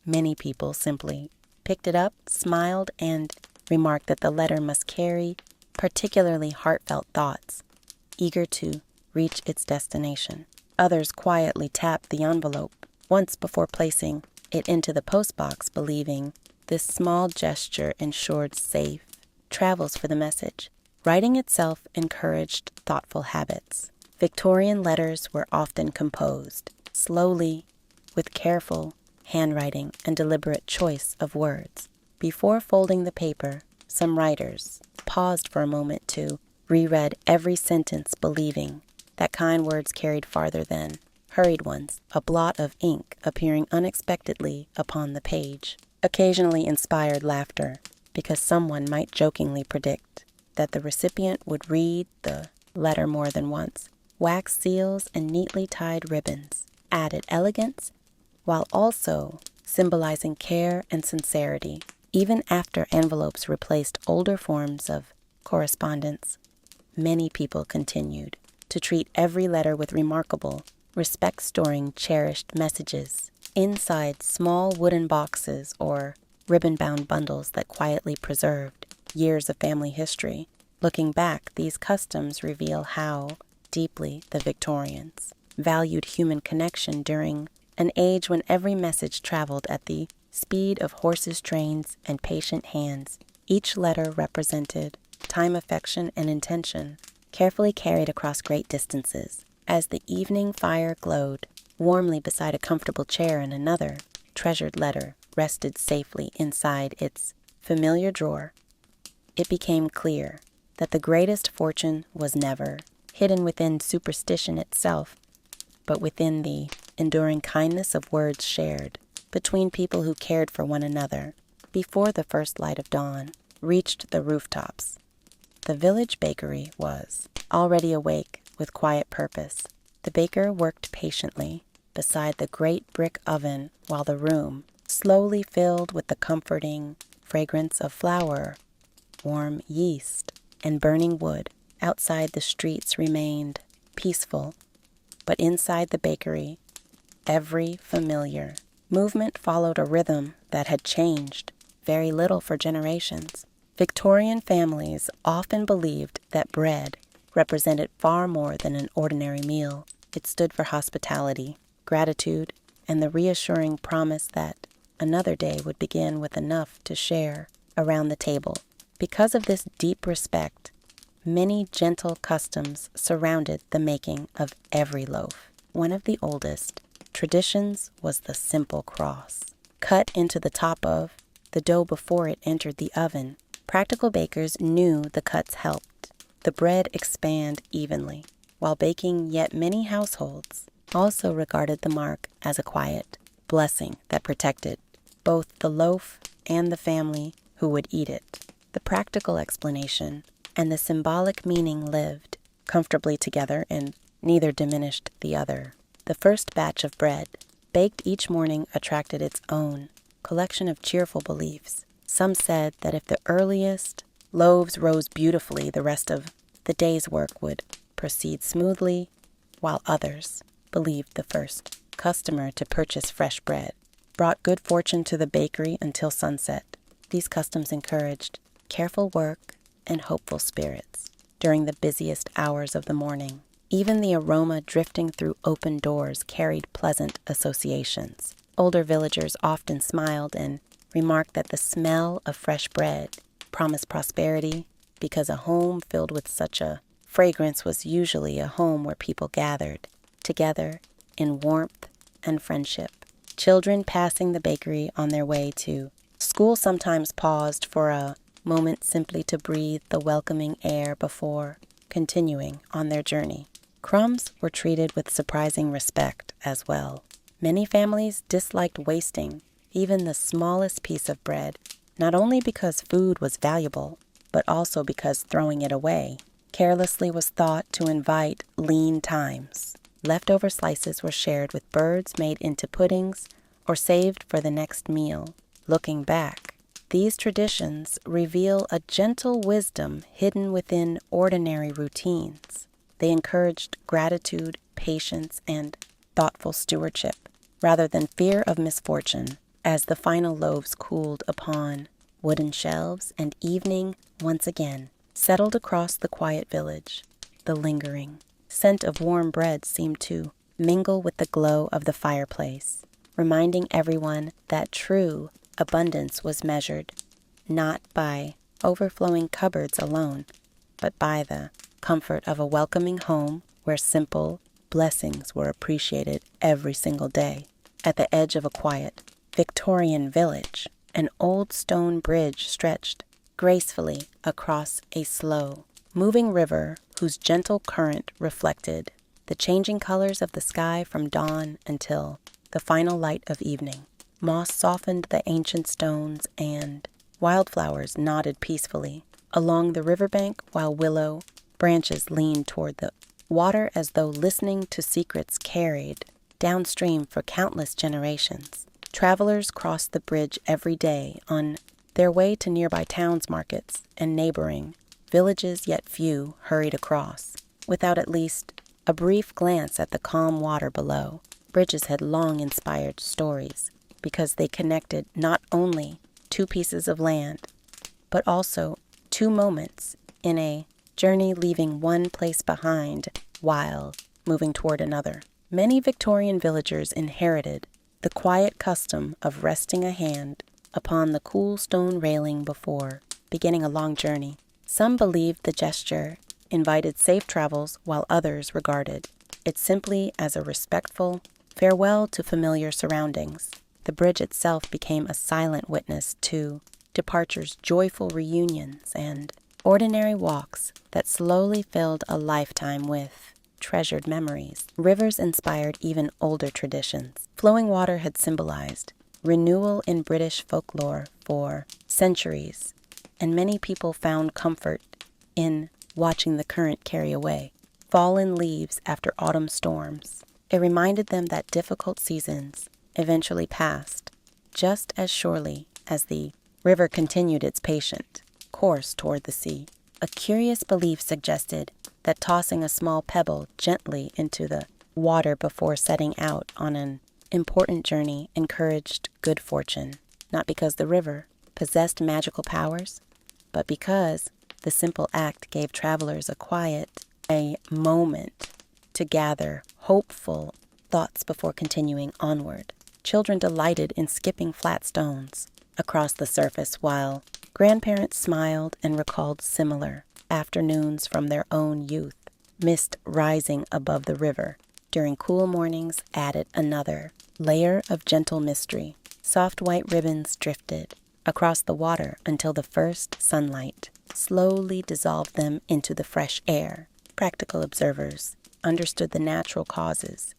many people simply picked it up, smiled, and remarked that the letter must carry particularly heartfelt thoughts, eager to reach its destination. Others quietly tapped the envelope once before placing it into the postbox, believing this small gesture ensured safe travels for the message. Writing itself encouraged thoughtful habits. Victorian letters were often composed slowly, with careful handwriting and deliberate choice of words. Before folding the paper, some writers paused for a moment to reread every sentence, believing that kind words carried farther than hurried ones, a blot of ink appearing unexpectedly upon the page occasionally inspired laughter, because someone might jokingly predict that the recipient would read the letter more than once. Wax seals and neatly tied ribbons added elegance while also symbolizing care and sincerity. Even after envelopes replaced older forms of correspondence, many people continued to treat every letter with remarkable respect, storing cherished messages inside small wooden boxes or ribbon-bound bundles that quietly preserved years of family history. Looking back, these customs reveal how deeply the Victorians valued human connection during an age when every message traveled at the speed of horses, trains, and patient hands. Each letter represented time, affection, and intention, carefully carried across great distances. As the evening fire glowed warmly beside a comfortable chair, and another treasured letter rested safely inside its familiar drawer, it became clear that the greatest fortune was never hidden within superstition itself, but within the enduring kindness of words shared between people who cared for one another. Before the first light of dawn reached the rooftops, the village bakery was already awake with quiet purpose. The baker worked patiently beside the great brick oven while the room slowly filled with the comforting fragrance of flour, warm yeast, and burning wood. Outside, the streets remained peaceful, but inside the bakery, every familiar movement followed a rhythm that had changed very little for generations. Victorian families often believed that bread represented far more than an ordinary meal. It stood for hospitality, gratitude, and the reassuring promise that another day would begin with enough to share around the table. Because of this deep respect, many gentle customs surrounded the making of every loaf. One of the oldest traditions was the simple cross, cut into the top of the dough before it entered the oven. Practical bakers knew the cuts helped the bread expand evenly while baking, yet many households also regarded the mark as a quiet blessing that protected both the loaf and the family who would eat it. The practical explanation and the symbolic meaning lived comfortably together, and neither diminished the other. The first batch of bread, baked each morning, attracted its own collection of cheerful beliefs. Some said that if the earliest loaves rose beautifully, the rest of the day's work would proceed smoothly, while others believed the first customer to purchase fresh bread brought good fortune to the bakery until sunset. These customs encouraged careful work and hopeful spirits during the busiest hours of the morning. Even the aroma drifting through open doors carried pleasant associations. Older villagers often smiled and remarked that the smell of fresh bread promised prosperity because a home filled with such a fragrance was usually a home where people gathered together in warmth and friendship. Children passing the bakery on their way to school sometimes paused for a moment simply to breathe the welcoming air before continuing on their journey. Crumbs were treated with surprising respect as well. Many families disliked wasting even the smallest piece of bread, not only because food was valuable, but also because throwing it away carelessly was thought to invite lean times. Leftover slices were shared with birds made into puddings or saved for the next meal. Looking back, these traditions reveal a gentle wisdom hidden within ordinary routines. They encouraged gratitude, patience, and thoughtful stewardship, rather than fear of misfortune, as the final loaves cooled upon wooden shelves and evening once again settled across the quiet village. The lingering scent of warm bread seemed to mingle with the glow of the fireplace, reminding everyone that true abundance was measured not by overflowing cupboards alone, but by the comfort of a welcoming home where simple blessings were appreciated every single day. At the edge of a quiet Victorian village, an old stone bridge stretched gracefully across a slow moving river whose gentle current reflected the changing colors of the sky from dawn until the final light of evening. Moss softened the ancient stones and wildflowers nodded peacefully along the riverbank while willow branches leaned toward the water as though listening to secrets carried downstream for countless generations. Travelers crossed the bridge every day on their way to nearby towns, markets, and neighboring villages, yet few hurried across without at least a brief glance at the calm water below. Bridges had long inspired stories because they connected not only two pieces of land, but also two moments in a journey, leaving one place behind while moving toward another. Many Victorian villagers inherited the quiet custom of resting a hand upon the cool stone railing before beginning a long journey. Some believed the gesture invited safe travels, while others regarded it simply as a respectful farewell to familiar surroundings. The bridge itself became a silent witness to departures, joyful reunions, and ordinary walks that slowly filled a lifetime with treasured memories. Rivers inspired even older traditions. Flowing water had symbolized renewal in British folklore for centuries, and many people found comfort in watching the current carry away fallen leaves after autumn storms. It reminded them that difficult seasons eventually passed, just as surely as the river continued its patient course toward the sea. A curious belief suggested that tossing a small pebble gently into the water before setting out on an important journey encouraged good fortune, not because the river possessed magical powers, but because the simple act gave travelers a moment to gather hopeful thoughts before continuing onward. Children delighted in skipping flat stones across the surface, while grandparents smiled and recalled similar afternoons from their own youth. Mist rising above the river during cool mornings added another layer of gentle mystery. Soft white ribbons drifted across the water until the first sunlight slowly dissolved them into the fresh air. Practical observers understood the natural causes,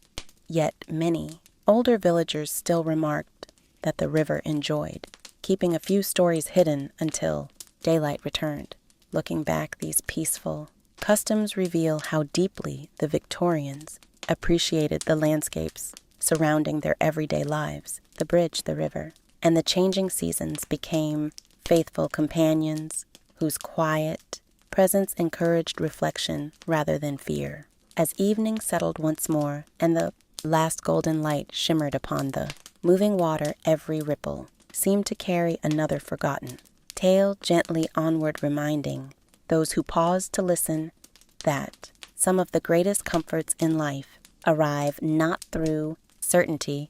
yet many older villagers still remarked that the river enjoyed keeping a few stories hidden until daylight returned. Looking back, these peaceful customs reveal how deeply the Victorians appreciated the landscapes surrounding their everyday lives, the bridge, the river, and the changing seasons became faithful companions whose quiet presence encouraged reflection rather than fear. As evening settled once more and the last golden light shimmered upon the moving water, every ripple seemed to carry another forgotten tale gently onward, reminding those who paused to listen that some of the greatest comforts in life arrive not through certainty,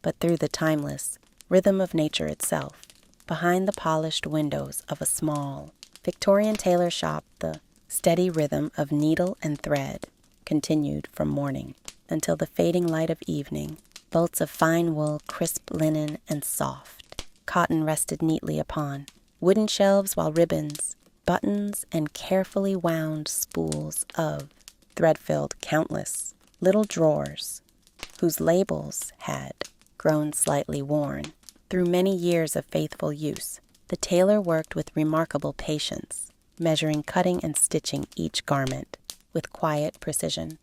but through the timeless rhythm of nature itself. Behind the polished windows of a small Victorian tailor shop, the steady rhythm of needle and thread continued from morning until the fading light of evening. Bolts of fine wool, crisp linen, and soft cotton rested neatly upon wooden shelves, while ribbons, buttons, and carefully wound spools of thread filled countless little drawers whose labels had grown slightly worn. Through many years of faithful use, the tailor worked with remarkable patience, measuring, cutting, and stitching each garment with quiet precision,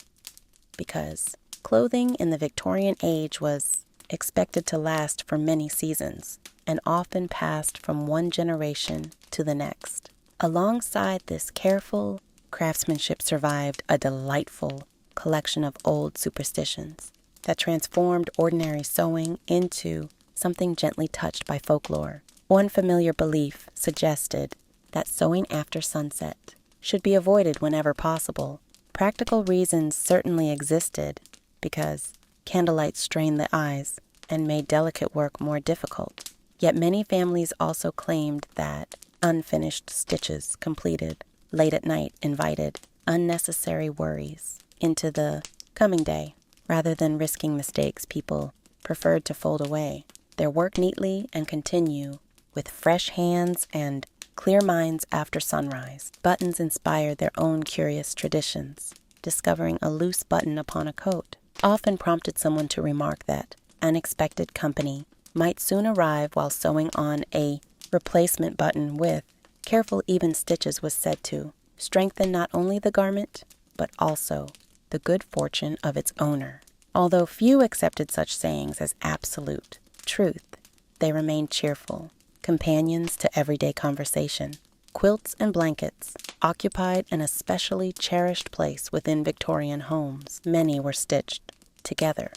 because clothing in the Victorian age was expected to last for many seasons and often passed from one generation to the next. Alongside this careful craftsmanship survived a delightful collection of old superstitions that transformed ordinary sewing into something gently touched by folklore. One familiar belief suggested that sewing after sunset should be avoided whenever possible. Practical reasons certainly existed, because candlelight strained the eyes and made delicate work more difficult. Yet many families also claimed that unfinished stitches completed late at night invited unnecessary worries into the coming day. Rather than risking mistakes, people preferred to fold away their work neatly and continue with fresh hands and clear minds after sunrise. Buttons inspired their own curious traditions. Discovering a loose button upon a coat often prompted someone to remark that unexpected company might soon arrive, while sewing on a replacement button with careful even stitches was said to strengthen not only the garment, but also the good fortune of its owner. Although few accepted such sayings as absolute truth, they remained cheerful companions to everyday conversation. Quilts and blankets occupied an especially cherished place within Victorian homes. Many were stitched together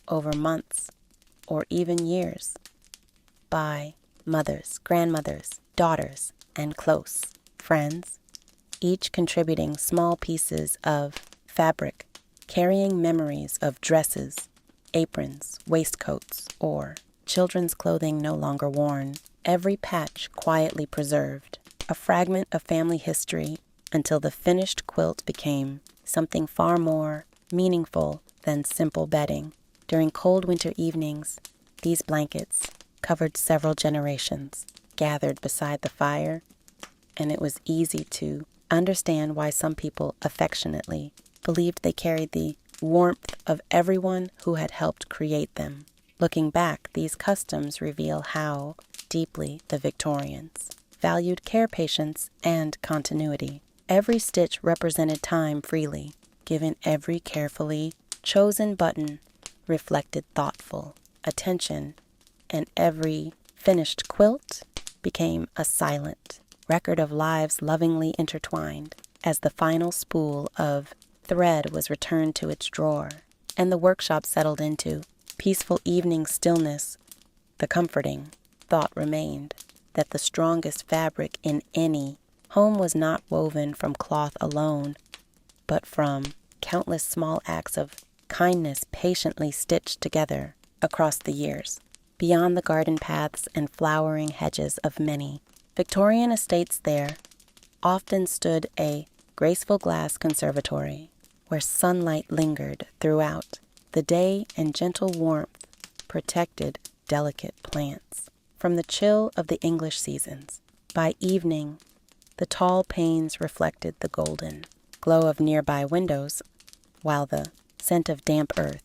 over months or even years by mothers, grandmothers, daughters, and close friends, each contributing small pieces of fabric, carrying memories of dresses, aprons, waistcoats, or children's clothing no longer worn. Every patch quietly preserved, a fragment of family history, until the finished quilt became something far more meaningful than simple bedding. During cold winter evenings, these blankets covered several generations, gathered beside the fire, and it was easy to understand why some people affectionately believed they carried the warmth of everyone who had helped create them. Looking back, these customs reveal how deeply the Victorians valued care, patience, and continuity. Every stitch represented time freely, given every carefully chosen button reflected thoughtful attention, and every finished quilt became a silent record of lives lovingly intertwined. As the final spool of thread was returned to its drawer, and the workshop settled into peaceful evening stillness, the comforting thought remained that the strongest fabric in any home was not woven from cloth alone, but from countless small acts of kindness patiently stitched together across the years. Beyond the garden paths and flowering hedges of many Victorian estates, there often stood a graceful glass conservatory where sunlight lingered throughout the day and gentle warmth protected delicate plants from the chill of the English seasons. By evening, the tall panes reflected the golden glow of nearby windows, while the scent of damp earth,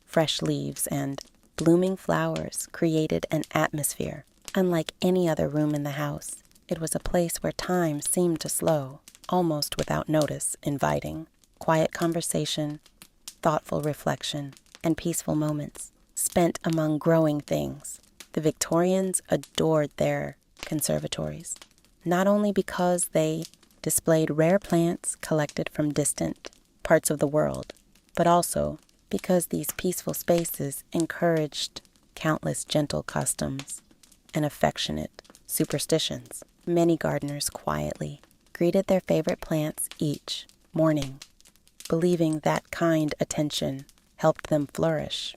fresh leaves, and blooming flowers created an atmosphere unlike any other room in the house. It was a place where time seemed to slow, almost without notice, inviting quiet conversation, thoughtful reflection, and peaceful moments spent among growing things The Victorians adored their conservatories, not only because they displayed rare plants collected from distant parts of the world, but also because these peaceful spaces encouraged countless gentle customs and affectionate superstitions. Many gardeners quietly greeted their favorite plants each morning, believing that kind attention helped them flourish.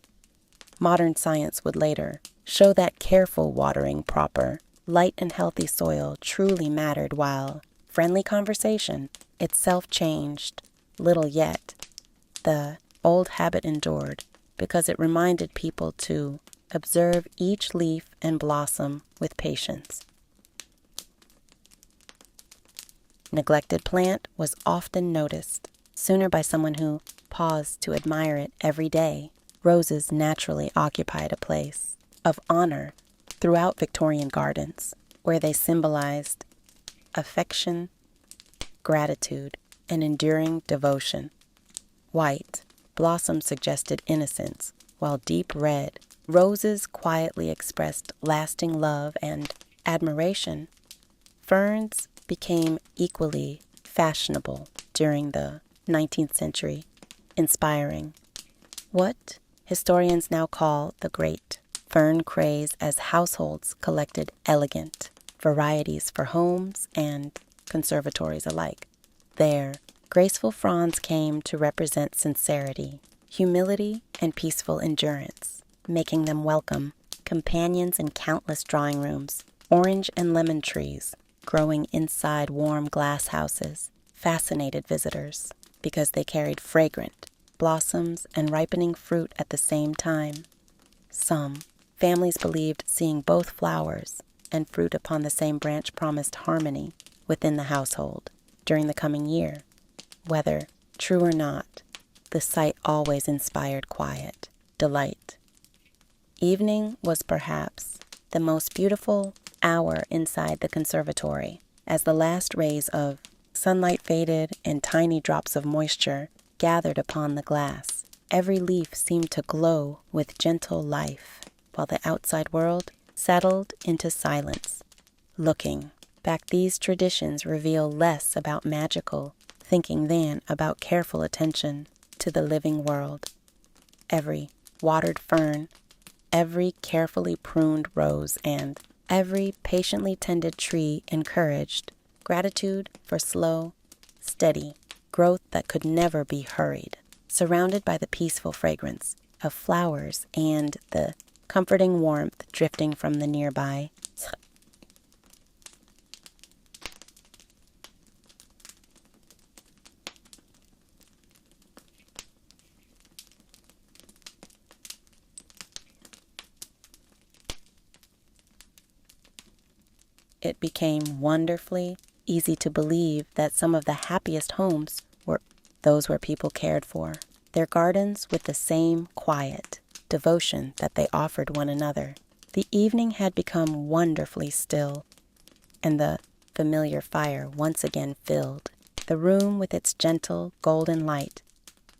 Modern science would later show that careful watering, proper, light and healthy soil truly mattered, while friendly conversation itself changed little, yet the old habit endured because it reminded people to observe each leaf and blossom with patience. Neglected plant was often noticed sooner by someone who paused to admire it every day. Roses naturally occupied a place of honor throughout Victorian gardens, where they symbolized affection, gratitude, and enduring devotion. White blossoms suggested innocence, while deep red roses quietly expressed lasting love and admiration. Ferns became equally fashionable during the 19th century, inspiring what historians now call the Great Fern craze, as households collected elegant varieties for homes and conservatories alike. Their graceful fronds came to represent sincerity, humility, and peaceful endurance, making them welcome companions in countless drawing rooms. Orange and lemon trees growing inside warm glass houses fascinated visitors because they carried fragrant blossoms and ripening fruit at the same time. Some families believed seeing both flowers and fruit upon the same branch promised harmony within the household during the coming year. Whether true or not, the sight always inspired quiet delight. Evening was perhaps the most beautiful hour inside the conservatory, as the last rays of sunlight faded and tiny drops of moisture gathered upon the glass. Every leaf seemed to glow with gentle life, while the outside world settled into silence. Looking back, these traditions reveal less about magical thinking than about careful attention to the living world. Every watered fern, every carefully pruned rose, and every patiently tended tree encouraged gratitude for slow, steady growth that could never be hurried. Surrounded by the peaceful fragrance of flowers and the comforting warmth drifting from the nearby it became wonderfully easy to believe that some of the happiest homes were those where people cared for their gardens with the same quiet devotion that they offered one another. The evening had become wonderfully still, and the familiar fire once again filled the room with its gentle golden light,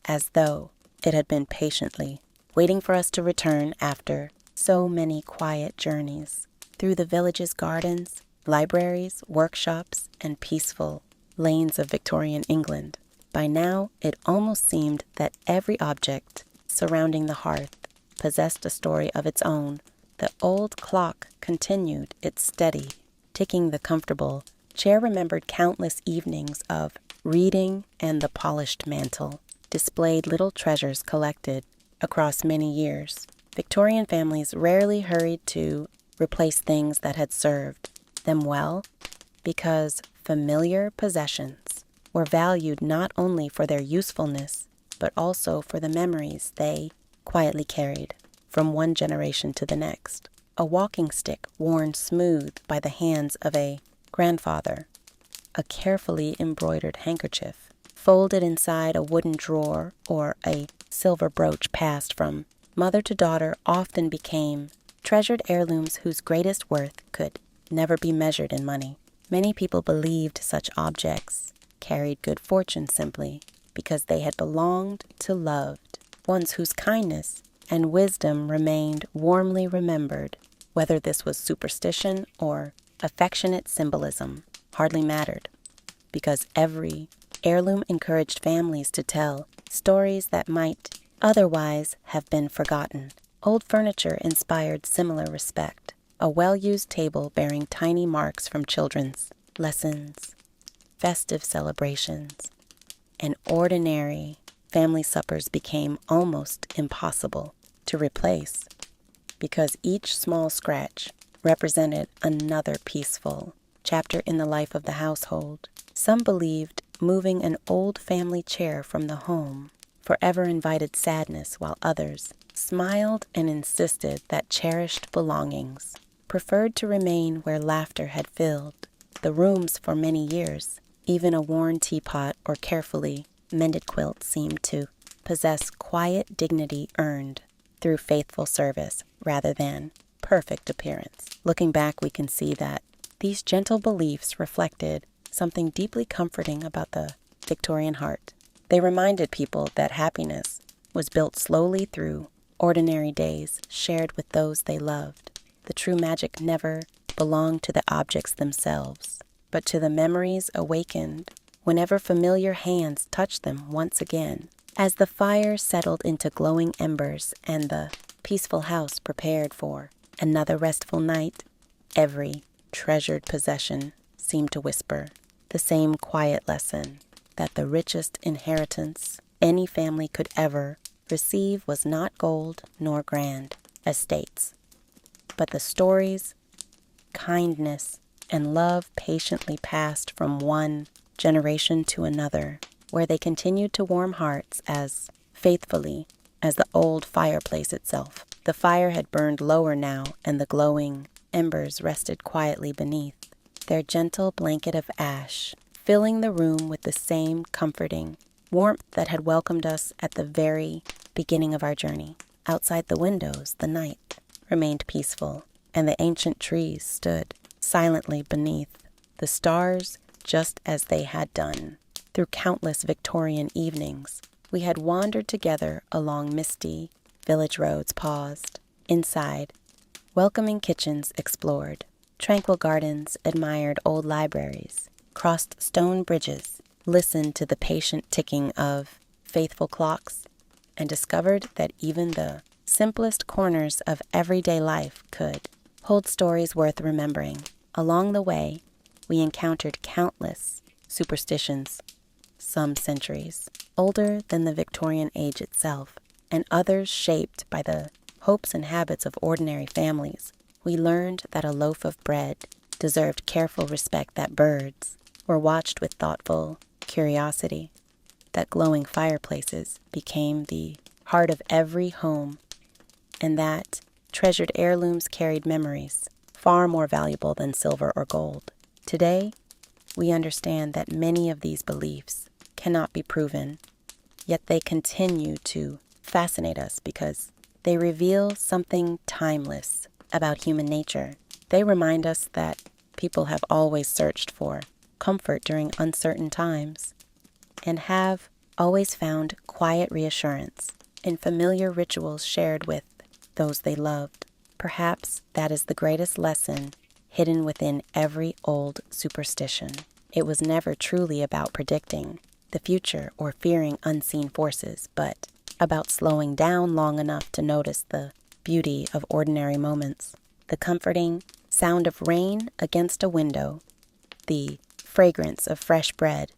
as though it had been patiently waiting for us to return after so many quiet journeys through the village's gardens, libraries, workshops, and peaceful lanes of Victorian England. By now, it almost seemed that every object surrounding the hearth possessed a story of its own. The old clock continued its steady ticking. The comfortable chair remembered countless evenings of reading, and the polished mantel displayed little treasures collected across many years. Victorian families rarely hurried to replace things that had served them well, because familiar possessions were valued not only for their usefulness, but also for the memories they quietly carried from one generation to the next. A walking stick worn smooth by the hands of a grandfather, a carefully embroidered handkerchief folded inside a wooden drawer, or a silver brooch passed from mother to daughter often became treasured heirlooms whose greatest worth could never be measured in money. Many people believed such objects carried good fortune simply because they had belonged to loved ones whose kindness and wisdom remained warmly remembered. Whether this was superstition or affectionate symbolism hardly mattered, because every heirloom encouraged families to tell stories that might otherwise have been forgotten. Old furniture inspired similar respect. A well-used table bearing tiny marks from children's lessons, festive celebrations, and ordinary family suppers became almost impossible to replace, because each small scratch represented another peaceful chapter in the life of the household. Some believed moving an old family chair from the home forever invited sadness, while others smiled and insisted that cherished belongings preferred to remain where laughter had filled the rooms for many years. Even a worn teapot or carefully mended quilt seemed to possess quiet dignity earned through faithful service rather than perfect appearance. Looking back, we can see that these gentle beliefs reflected something deeply comforting about the Victorian heart. They reminded people that happiness was built slowly through ordinary days shared with those they loved. The true magic never belonged to the objects themselves, but to the memories awakened whenever familiar hands touched them once again. As the fire settled into glowing embers and the peaceful house prepared for another restful night, every treasured possession seemed to whisper the same quiet lesson, that the richest inheritance any family could ever receive was not gold nor grand estates, but the stories, kindness, and love patiently passed from one generation to another, where they continued to warm hearts as faithfully as the old fireplace itself. The fire had burned lower now, and the glowing embers rested quietly beneath, their gentle blanket of ash, filling the room with the same comforting warmth that had welcomed us at the very beginning of our journey. Outside the windows, the night remained peaceful, and the ancient trees stood silently beneath the stars just as they had done. Through countless Victorian evenings, we had wandered together along misty village roads, paused inside welcoming kitchens explored, tranquil gardens admired, old libraries crossed stone bridges, listened to the patient ticking of faithful clocks, and discovered that even the simplest corners of everyday life could hold stories worth remembering. Along the way, we encountered countless superstitions, some centuries older than the Victorian age itself, and others shaped by the hopes and habits of ordinary families. We learned that a loaf of bread deserved careful respect, that birds were watched with thoughtful curiosity, that glowing fireplaces became the heart of every home, and that treasured heirlooms carried memories far more valuable than silver or gold. Today, we understand that many of these beliefs cannot be proven, yet they continue to fascinate us because they reveal something timeless about human nature. They remind us that people have always searched for comfort during uncertain times and have always found quiet reassurance in familiar rituals shared with those they loved. Perhaps that is the greatest lesson hidden within every old superstition. It was never truly about predicting the future or fearing unseen forces, but about slowing down long enough to notice the beauty of ordinary moments. The comforting sound of rain against a window, the fragrance of fresh bread,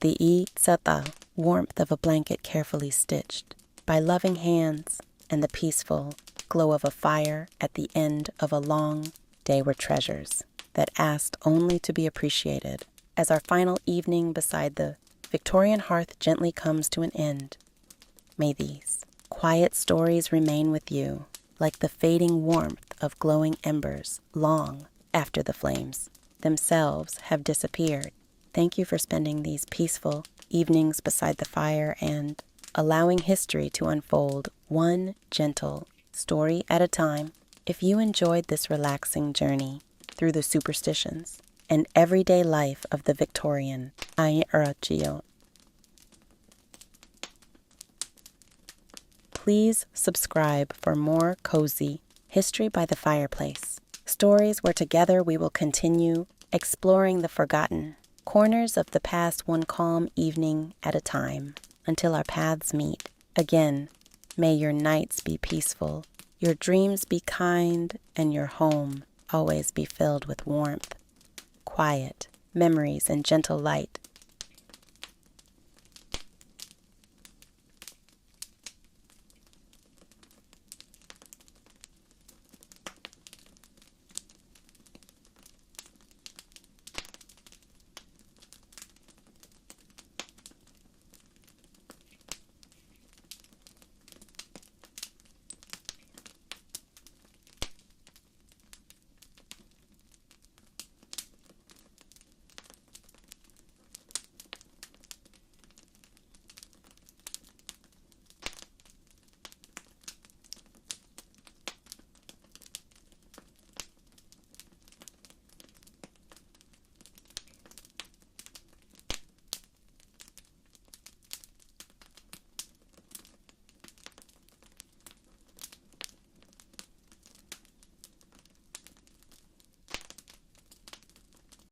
the i-tsata, warmth of a blanket carefully stitched by loving hands, and the peaceful glow of a fire at the end of a long day were treasures that asked only to be appreciated. As our final evening beside the Victorian hearth gently comes to an end, may these quiet stories remain with you like the fading warmth of glowing embers long after the flames themselves have disappeared. Thank you for spending these peaceful evenings beside the fire and allowing history to unfold one gentle story at a time. If you enjoyed this relaxing journey through the superstitions and everyday life of the Victorian era, please subscribe for more cozy History by the Fireplace. Stories where together we will continue exploring the forgotten, corners of the past one calm evening at a time, until our paths meet. Again, may your nights be peaceful, your dreams be kind, and your home always be filled with warmth, quiet, memories, and gentle light.